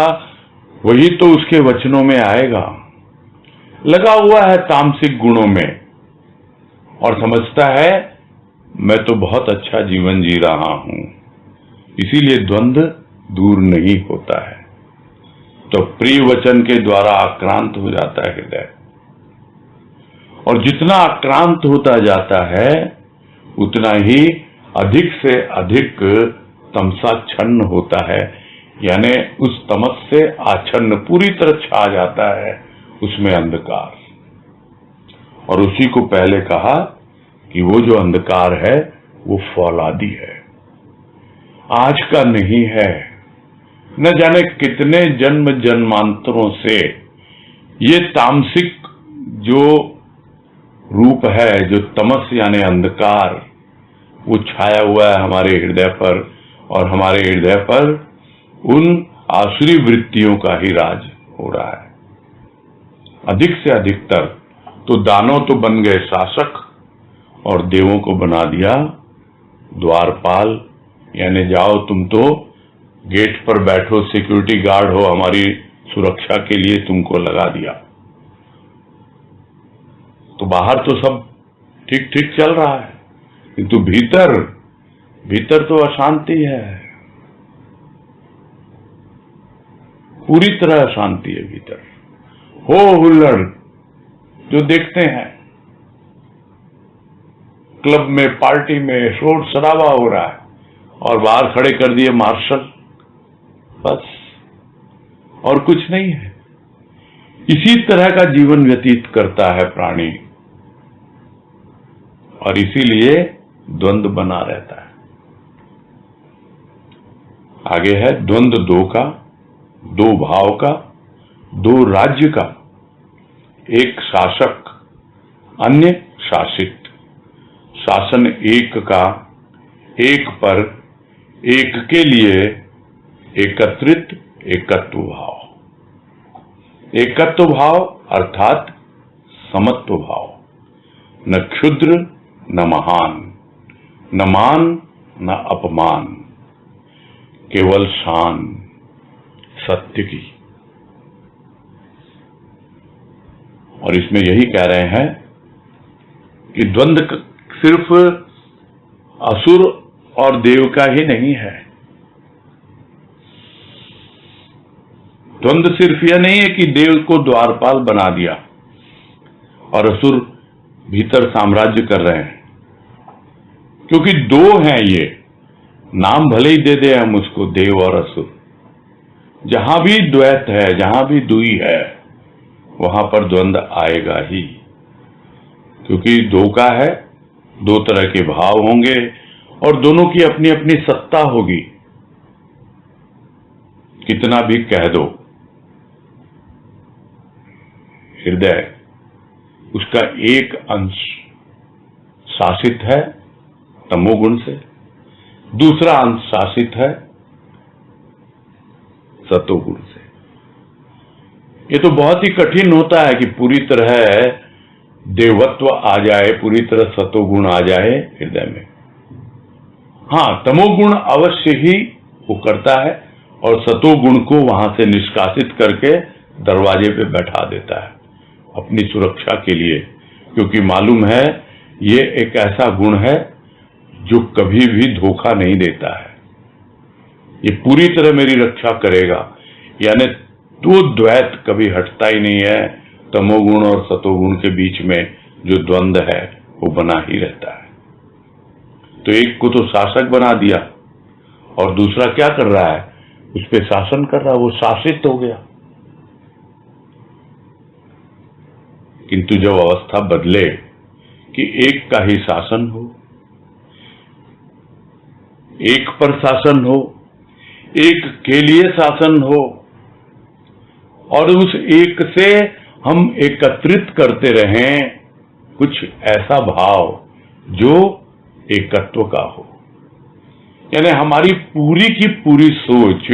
वही तो उसके वचनों में आएगा। लगा हुआ है तामसिक गुणों में और समझता है मैं तो बहुत अच्छा जीवन जी रहा हूं, इसीलिए द्वंद्व दूर नहीं होता है। तो प्रिय वचन के द्वारा आक्रांत हो जाता है हृदय, और जितना आक्रांत होता जाता है उतना ही अधिक से अधिक तमसाच्छन्न होता है। यानी उस तमस से आच्छन्न पूरी तरह छा जाता है उसमें अंधकार। और उसी को पहले कहा कि वो जो अंधकार है वो फौलादी है, आज का नहीं है। न जाने कितने जन्म जन्मांतरों से ये तामसिक जो रूप है, जो तमस यानी अंधकार, वो छाया हुआ है हमारे हृदय पर, और हमारे हृदय पर उन आसुरी वृत्तियों का ही राज हो रहा है। अधिक से अधिकतर तो दानव तो बन गए शासक, और देवों को बना दिया द्वारपाल, यानी जाओ तुम तो गेट पर बैठो, सिक्योरिटी गार्ड हो, हमारी सुरक्षा के लिए तुमको लगा दिया। तो बाहर तो सब ठीक ठीक चल रहा है, किंतु भीतर भीतर तो अशांति है, पूरी तरह अशांति है भीतर। हो हुल्लड़ जो देखते हैं क्लब में, पार्टी में शोर शराबा हो रहा है, और बाहर खड़े कर दिए मार्शल, बस और कुछ नहीं है। इसी तरह का जीवन व्यतीत करता है प्राणी, और इसीलिए द्वंद्व बना रहता है। आगे है द्वंद्व दो का, दो भाव का, दो राज्य का, एक शासक अन्य शासित, शासन एक का, एक पर, एक के लिए एकत्रित एकत्व भाव। एकत्व भाव अर्थात समत्व भाव, न क्षुद्र न महान, न मान न अपमान, केवल शान सत्य की। और इसमें यही कह रहे हैं कि द्वंद्व सिर्फ असुर और देव का ही नहीं है। द्वंद्व सिर्फ यह नहीं है कि देव को द्वारपाल बना दिया और असुर भीतर साम्राज्य कर रहे हैं, क्योंकि दो हैं ये, नाम भले ही दे दे हम उसको देव और असुर, जहां भी द्वैत है, जहां भी दुई है, वहां पर द्वंद्व आएगा ही, क्योंकि दो का है, दो तरह के भाव होंगे और दोनों की अपनी अपनी सत्ता होगी। कितना भी कह दो, हृदय उसका एक अंश शासित है तमोगुण से, दूसरा अंश शासित है सतोगुण से। ये तो बहुत ही कठिन होता है कि पूरी तरह देवत्व आ जाए, पूरी तरह सतोगुण आ जाए हृदय में। हाँ, तमोगुण अवश्य ही वो करता है और सतोगुण को वहां से निष्कासित करके दरवाजे पे बैठा देता है अपनी सुरक्षा के लिए, क्योंकि मालूम है ये एक ऐसा गुण है जो कभी भी धोखा नहीं देता है, ये पूरी तरह मेरी रक्षा करेगा। यानी तो द्वैत कभी हटता ही नहीं है, तमोगुण और सतोगुण के बीच में जो द्वंद्व है वो बना ही रहता है। तो एक को तो शासक बना दिया और दूसरा क्या कर रहा है, उस पे शासन कर रहा है, वो शासित हो गया। किंतु जब अवस्था बदले कि एक का ही शासन हो, एक पर शासन हो, एक के लिए शासन हो, और उस एक से हम एकत्रित करते रहें कुछ ऐसा भाव जो एकत्व का हो, यानी हमारी पूरी की पूरी सोच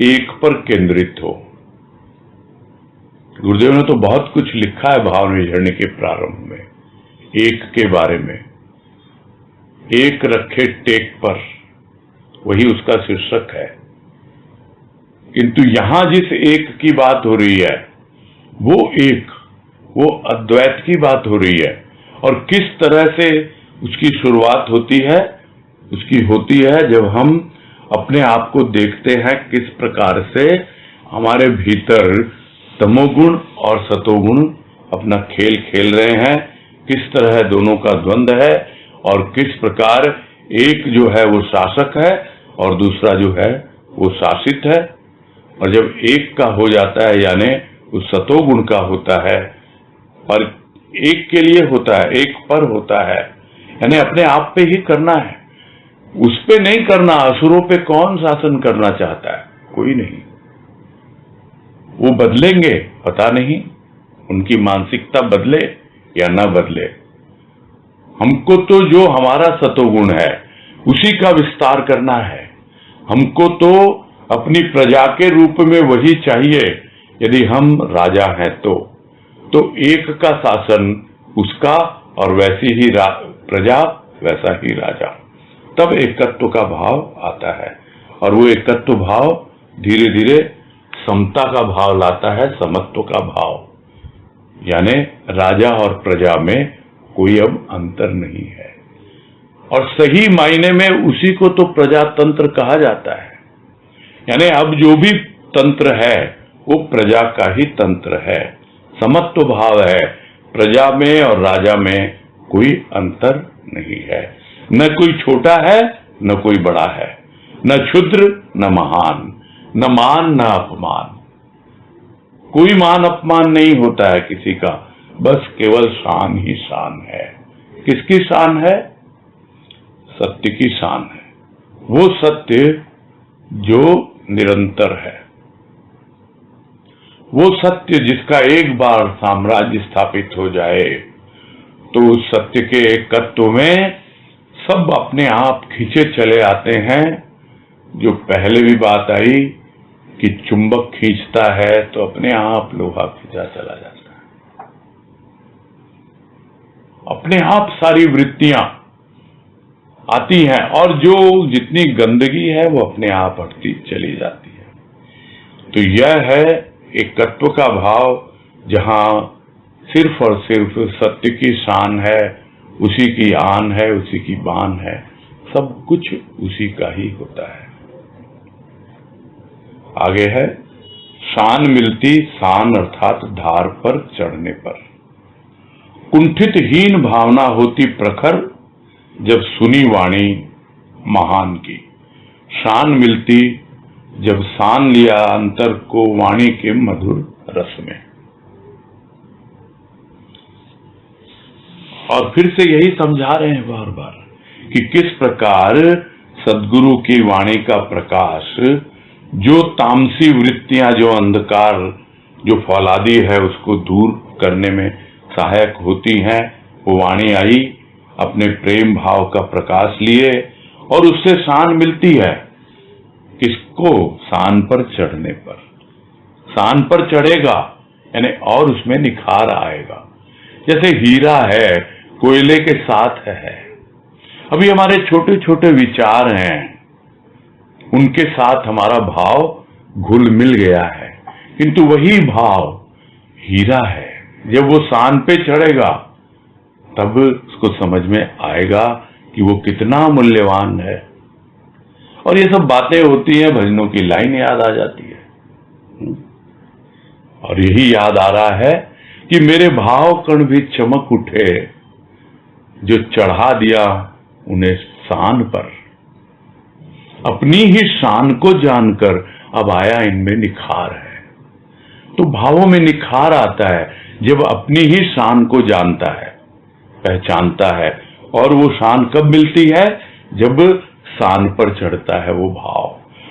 एक पर केंद्रित हो। गुरुदेव ने तो बहुत कुछ लिखा है भाव निझरने के प्रारंभ में एक के बारे में, एक रखे टेक पर, वही उसका शीर्षक है। किंतु यहां जिस एक की बात हो रही है वो एक, वो अद्वैत की बात हो रही है, और किस तरह से उसकी शुरुआत होती है, उसकी होती है जब हम अपने आप को देखते हैं किस प्रकार से हमारे भीतर तमोगुण और सतोगुण अपना खेल खेल रहे हैं, किस तरह दोनों का द्वंद्व है, और किस प्रकार एक जो है वो शासक है और दूसरा जो है वो शासित है। और जब एक का हो जाता है यानी उस सतोगुण का होता है, और एक के लिए होता है, एक पर होता है, यानी अपने आप पे ही करना है, उस पे नहीं करना। असुरों पे कौन शासन करना चाहता है, कोई नहीं। वो बदलेंगे पता नहीं, उनकी मानसिकता बदले या ना बदले। हमको तो जो हमारा सतोगुण है उसी का विस्तार करना है। हमको तो अपनी प्रजा के रूप में वही चाहिए। यदि हम राजा हैं तो एक का शासन उसका और वैसी ही प्रजा वैसा ही राजा, तब एकत्व का भाव आता है। और वो एकत्व भाव धीरे धीरे समता का भाव लाता है, समत्व का भाव, यानी राजा और प्रजा में कोई अब अंतर नहीं है। और सही मायने में उसी को तो प्रजातंत्र कहा जाता है। यानी अब जो भी तंत्र है वो प्रजा का ही तंत्र है, समत्व भाव है, प्रजा में और राजा में कोई अंतर नहीं है। न कोई छोटा है न कोई बड़ा है, न क्षुद्र न महान, न मान न अपमान। कोई मान अपमान नहीं होता है किसी का, बस केवल शान ही शान है। किसकी शान है? सत्य की शान है। वो सत्य जो निरंतर है, वो सत्य जिसका एक बार साम्राज्य स्थापित हो जाए तो उस सत्य के एकत्व में सब अपने आप खींचे चले आते हैं। जो पहले भी बात आई कि चुंबक खींचता है तो अपने आप लोहा खींचा चला जाता है। अपने आप सारी वृत्तियां आती हैं और जो जितनी गंदगी है वो अपने आप हटती चली जाती है। तो यह है एकत्व का भाव, जहां सिर्फ और सिर्फ सत्य की शान है, उसी की आन है, उसी की बान है, सब कुछ उसी का ही होता है। आगे है, शान मिलती शान अर्थात धार पर चढ़ने पर, कुंठित हीन भावना होती प्रखर, जब सुनी वाणी महान की। शान मिलती जब सान लिया अंतर को वाणी के मधुर रस में। और फिर से यही समझा रहे हैं बार बार कि किस प्रकार सद्गुरु की वाणी का प्रकाश जो तामसी वृत्तियां, जो अंधकार, जो फौलादी है उसको दूर करने में सहायक होती हैं। वो वाणी आई अपने प्रेम भाव का प्रकाश लिए और उससे शान मिलती है। किसको? शान पर चढ़ने पर। शान पर चढ़ेगा यानी और उसमें निखार आएगा। जैसे हीरा है कोयले के साथ है। अभी हमारे छोटे छोटे विचार हैं, उनके साथ हमारा भाव घुल मिल गया है, किंतु वही भाव हीरा है। जब वो शान पे चढ़ेगा तब उसको समझ में आएगा कि वो कितना मूल्यवान है। और ये सब बातें होती हैं, भजनों की लाइन याद आ जाती है। और यही याद आ रहा है कि मेरे भाव कण भी चमक उठे, जो चढ़ा दिया उन्हें शान पर। अपनी ही शान को जानकर अब आया इनमें निखार है। तो भावों में निखार आता है जब अपनी ही शान को जानता है, पहचानता है। और वो शान कब मिलती है? जब शान पर चढ़ता है वो भाव।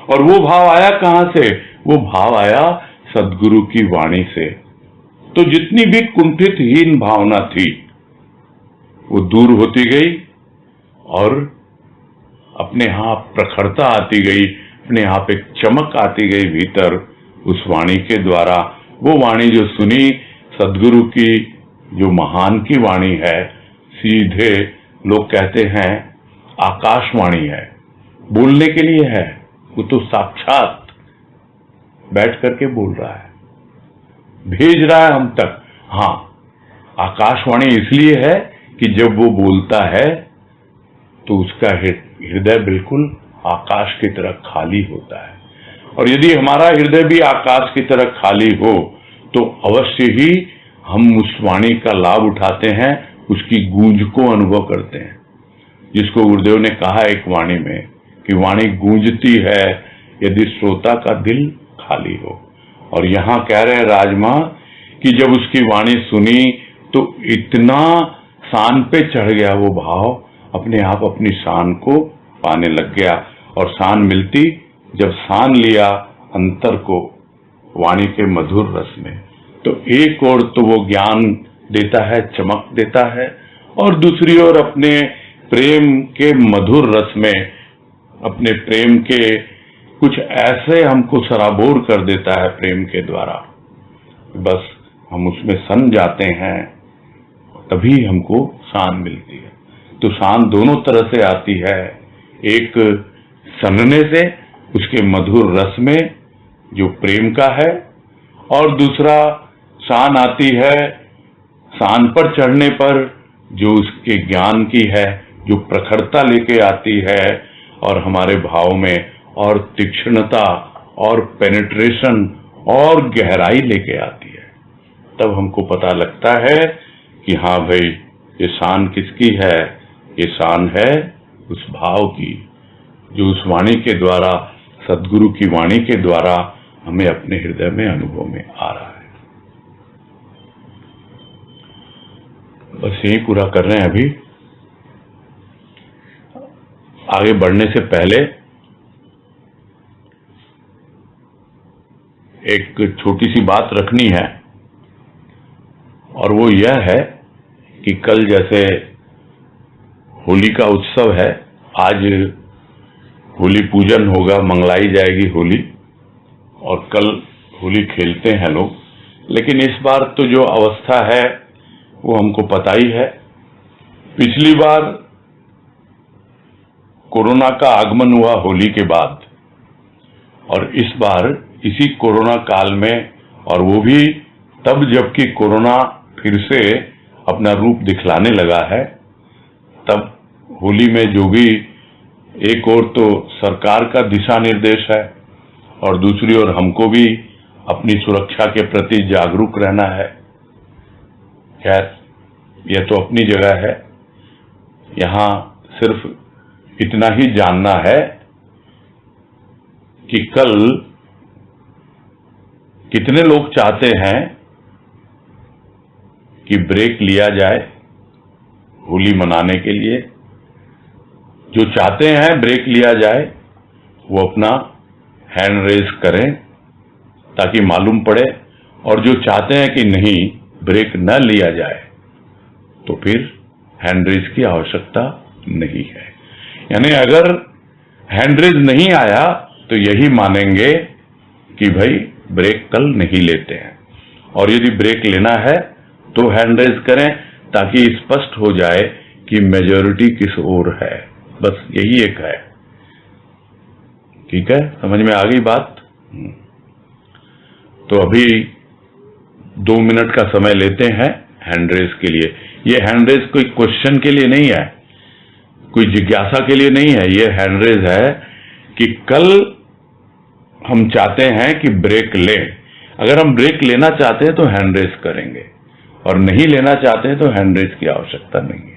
और वो भाव आया कहां से? वो भाव आया सद्गुरु की वाणी से। तो जितनी भी कुंठित हीन भावना थी वो दूर होती गई और अपने यहाँ प्रखरता आती गई, अपने यहाँ पे चमक आती गई भीतर उस वाणी के द्वारा। वो वाणी जो सुनी सद्गुरु की, जो महान की वाणी है, सीधे लोग कहते हैं आकाशवाणी है, बोलने के लिए है। वो तो साक्षात बैठ करके बोल रहा है, भेज रहा है हम तक। हाँ, आकाशवाणी इसलिए है कि जब वो बोलता है तो उसका हृदय बिल्कुल आकाश की तरह खाली होता है। और यदि हमारा हृदय भी आकाश की तरह खाली हो तो अवश्य ही हम उस वाणी का लाभ उठाते हैं, उसकी गूंज को अनुभव करते हैं। जिसको गुरुदेव ने कहा एक वाणी में कि वाणी गूंजती है यदि श्रोता का दिल खाली हो। और यहाँ कह रहे हैं राजमा कि जब उसकी वाणी सुनी तो इतना शान पे चढ़ गया वो भाव, अपने आप अपनी शान को पाने लग गया। और शान मिलती जब शान लिया अंतर को वाणी के मधुर रस में। तो एक ओर तो वो ज्ञान देता है, चमक देता है, और दूसरी ओर अपने प्रेम के मधुर रस में, अपने प्रेम के कुछ ऐसे हमको सराबोर कर देता है प्रेम के द्वारा, बस हम उसमें सन जाते हैं, तभी हमको शान मिलती है। तो शान दोनों तरह से आती है, एक सनने से, उसके मधुर रस में जो प्रेम का है, और दूसरा शान आती है शान पर चढ़ने पर, जो उसके ज्ञान की है, जो प्रखरता लेके आती है और हमारे भाव में और तीक्ष्णता और पेनिट्रेशन और गहराई लेके आती है। तब हमको पता लगता है कि हाँ भाई, ये शान किसकी है? ये शान है उस भाव की, जो उस वाणी के द्वारा, सदगुरु की वाणी के द्वारा हमें अपने हृदय में अनुभव में आ रहा है। बस यही पूरा कर रहे हैं। अभी आगे बढ़ने से पहले एक छोटी सी बात रखनी है, और वो यह है कि कल जैसे होली का उत्सव है, आज होली पूजन होगा, मंगलाई जाएगी होली, और कल होली खेलते हैं लोग। लेकिन इस बार तो जो अवस्था है वो हमको पता ही है। पिछली बार कोरोना का आगमन हुआ होली के बाद, और इस बार इसी कोरोना काल में, और वो भी तब जबकि कोरोना फिर से अपना रूप दिखलाने लगा है, तब होली में जो भी, एक ओर तो सरकार का दिशा निर्देश है और दूसरी ओर हमको भी अपनी सुरक्षा के प्रति जागरूक रहना है। खैर, यह तो अपनी जगह है। यहाँ सिर्फ इतना ही जानना है कि कल कितने लोग चाहते हैं कि ब्रेक लिया जाए होली मनाने के लिए। जो चाहते हैं ब्रेक लिया जाए वो अपना हैंड रेज करें ताकि मालूम पड़े, और जो चाहते हैं कि नहीं ब्रेक न लिया जाए तो फिर हैंड रेज की आवश्यकता नहीं है। यानी अगर हैंड रेज नहीं आया तो यही मानेंगे कि भाई ब्रेक कल नहीं लेते हैं, और यदि ब्रेक लेना है तो हैंड रेज करें ताकि स्पष्ट हो जाए कि मेजॉरिटी किस ओर है। बस यही एक है। ठीक है, समझ में आ गई बात? तो अभी 2 मिनट का समय लेते हैं हैंड रेज के लिए। ये हैंड रेज कोई क्वेश्चन के लिए नहीं है, कोई जिज्ञासा के लिए नहीं है। ये हैंड रेज है कि कल हम चाहते हैं कि ब्रेक लें। अगर हम ब्रेक लेना चाहते हैं तो हैंड रेज करेंगे, और नहीं लेना चाहते हैं तो हैंड रेज की आवश्यकता नहीं है।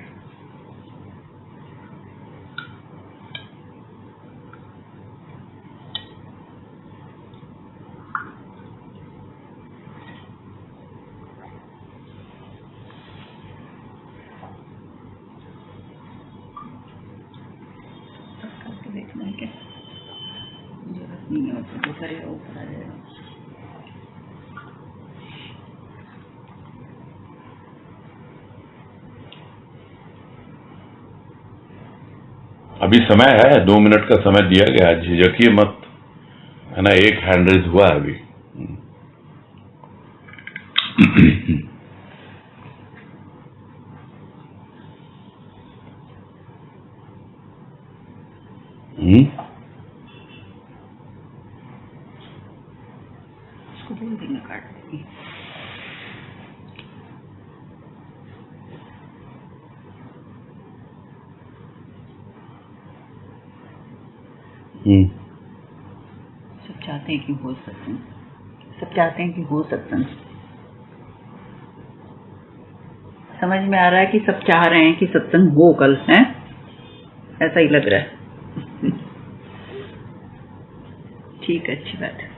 अभी समय है, 2 मिनट का समय दिया गया, झिझकिए मत, है ना। एक हैंड रेज हुआ है अभी। सब चाहते हैं कि हो सत्संग, सब चाहते हैं कि हो सत्संग। समझ में आ रहा है कि सब चाह रहे हैं कि सत्संग हो कल, है ऐसा ही लग रहा है। ठीक है, अच्छी बात है।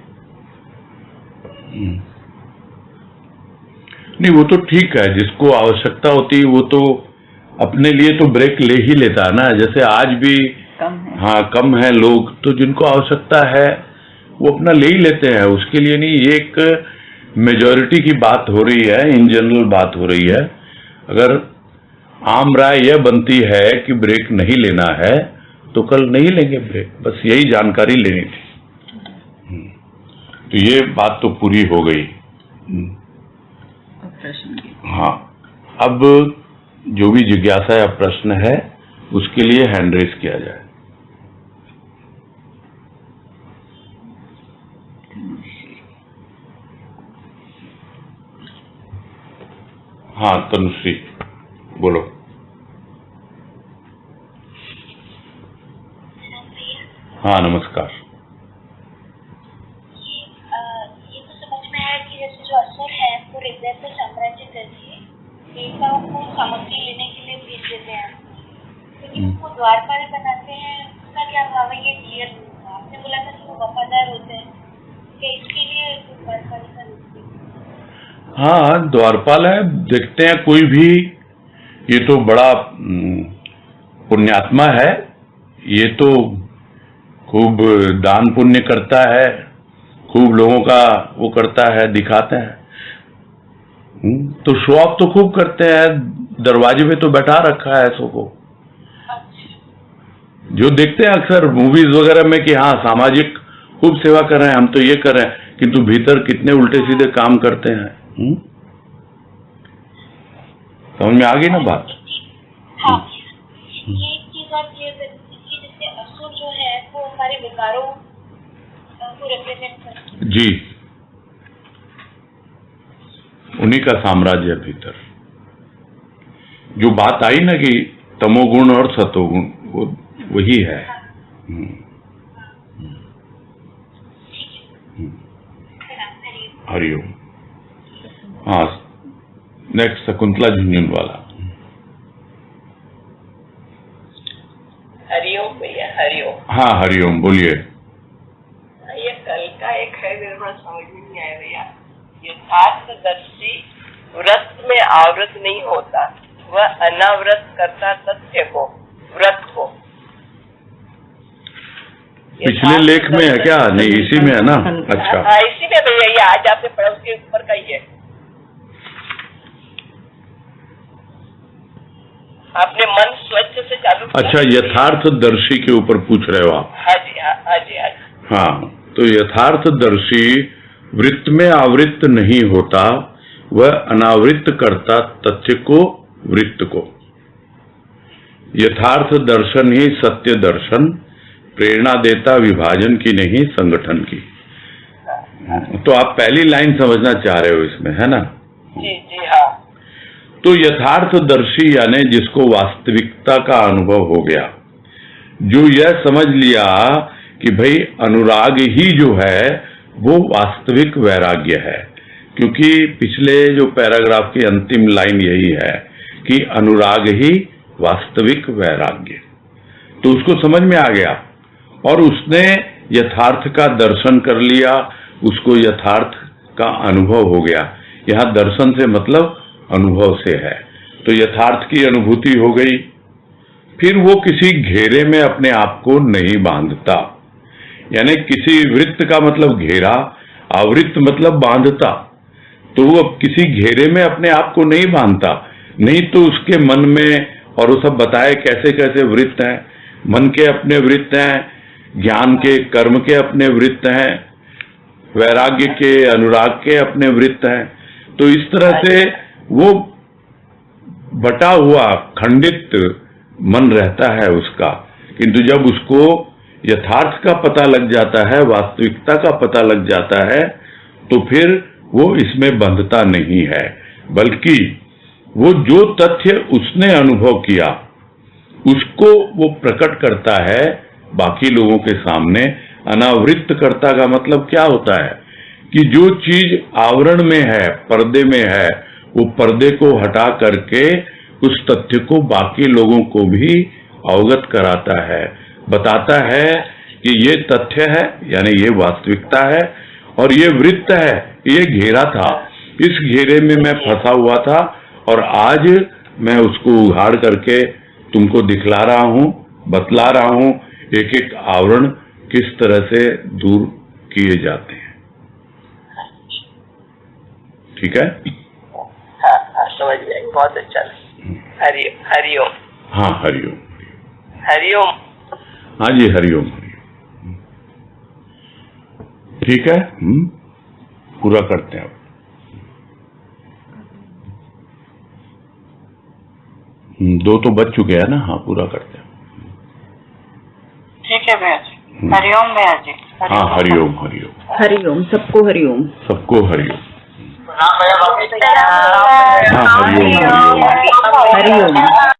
नहीं, वो तो ठीक है, जिसको आवश्यकता होती है वो तो अपने लिए तो ब्रेक ले ही लेता है ना। जैसे आज भी कम है, हाँ कम है लोग, तो जिनको आवश्यकता है वो अपना ले ही लेते हैं, उसके लिए नहीं। ये एक मेजॉरिटी की बात हो रही है, इन जनरल बात हो रही है। अगर आम राय यह बनती है कि ब्रेक नहीं लेना है तो कल नहीं लेंगे ब्रेक, बस यही जानकारी लेनी थी। तो ये बात तो पूरी हो गई। हाँ, अब जो भी जिज्ञासा या प्रश्न है उसके लिए हैंड रेस किया जाए। हाँ तनुश्री, बोलो। हाँ नमस्कार। ये तो समझ में आया कि जैसे जो असुर है वो हृदय से साम्राज्य करके देवताओं को सामग्री लेने के लिए भेज देते हैं, लेकिन उनको द्वारपाल बनाते हैं। उसका क्या भाव है? ये क्लियर नहीं हुआ। आपने बोला था कि वो वफादार होते हैं, क्या इसके लिए द्वारपाल का रूप? हाँ द्वारपाल है, देखते हैं कोई भी, ये तो बड़ा पुण्यात्मा है, ये तो खूब दान पुण्य करता है, खूब लोगों का वो करता है, दिखाते हैं। तो शो ऑफ तो खूब करते हैं, दरवाजे पे तो बैठा रखा है ऐसों को। जो देखते हैं अक्सर मूवीज वगैरह में कि हाँ सामाजिक खूब सेवा कर रहे हैं, हम तो ये कर रहे हैं, किंतु भीतर कितने उल्टे सीधे काम करते हैं। समझ में आ गई ना बात? हाँ, ये एक चीज और क्लियर करनी थी कि जैसे असुर जो है वो हमारे विकारों को रिप्रेजेंट करते हैं। जी, उन्हीं का साम्राज्य भीतर। जो बात आई ना कि तमोगुण और सतोगुण, वो वही है। हरिओम। हाँ नेक्स्ट शकुंतला झुंझुनवाला। हरिओम भैया, हरिओम। हाँ हरिओम, बोलिए। ये कल का एक है, मेरे को समझ में नहीं आया भैया। यथार्थदर्शी व्रत में आवृत नहीं होता, वह अनावृत करता तथ्य को, व्रत को। पिछले लेख में है क्या? नहीं इसी में है ना? अच्छा हाँ इसी में भैया, ये आज आपने पढ़ा उसके ऊपर का ही है। आपने मन स्वच्छ से चालू किया। अच्छा, यथार्थदर्शी के ऊपर पूछ रहे हो आप? हाँ जी, हाँ जी, हाँ जी। हाँ, तो यथार्थदर्शी वृत्त में आवृत्त नहीं होता, वह अनावृत्त करता तथ्य को, वृत्त को। यथार्थ दर्शन ही सत्य दर्शन, प्रेरणा देता विभाजन की नहीं संगठन की। तो आप पहली लाइन समझना चाह रहे हो इसमें, है ना? जी जी हाँ। तो यथार्थदर्शी यानी जिसको वास्तविकता का अनुभव हो गया, जो यह समझ लिया कि भाई अनुराग ही जो है वो वास्तविक वैराग्य है, क्योंकि पिछले जो पैराग्राफ की अंतिम लाइन यही है कि अनुराग ही वास्तविक वैराग्य। तो उसको समझ में आ गया और उसने यथार्थ का दर्शन कर लिया, उसको यथार्थ का अनुभव हो गया। यहाँ दर्शन से मतलब अनुभव से है, तो यथार्थ की अनुभूति हो गई। फिर वो किसी घेरे में अपने आप को नहीं बांधता, यानी किसी वृत्त का मतलब घेरा, आवृत्त मतलब बांधता। तो वो अब किसी घेरे में अपने आप को नहीं बांधता, नहीं तो उसके मन में, और वो सब बताए कैसे कैसे वृत्त हैं, मन के अपने वृत्त हैं, ज्ञान के कर्म के अपने वृत्त हैं, वैराग्य के अनुराग के अपने वृत्त हैं। तो इस तरह से वो बटा हुआ खंडित मन रहता है उसका, किंतु जब उसको यथार्थ का पता लग जाता है, वास्तविकता का पता लग जाता है, तो फिर वो इसमें बंधता नहीं है, बल्कि वो जो तथ्य उसने अनुभव किया उसको वो प्रकट करता है बाकी लोगों के सामने। अनावृत्त कर्ता का मतलब क्या होता है कि जो चीज आवरण में है, पर्दे में है, वो पर्दे को हटा करके उस तथ्य को बाकी लोगों को भी अवगत कराता है, बताता है कि ये तथ्य है, यानी ये वास्तविकता है, और ये वृत्त है, ये घेरा था, इस घेरे में मैं फंसा हुआ था और आज मैं उसको उघाड़ करके तुमको दिखला रहा हूं, बतला रहा हूं, एक एक आवरण किस तरह से दूर किए जाते हैं। ठीक है? हाँ हाँ समझ गया, बहुत अच्छा लगा। हरिओम। हाँ हरिओम। हरिओम। हाँ जी हरिओम। ठीक है, पूरा करते हैं अब। दो तो बच चुके हैं ना, हाँ पूरा करते हैं। ठीक है भैया जी, हरिओम भैया जी। हाँ हरिओम हरिओम। हरिओम, सबको हरिओम। सबको हरिओम। राम भैया, हाँ हरिओम हरिओम। हरिओम।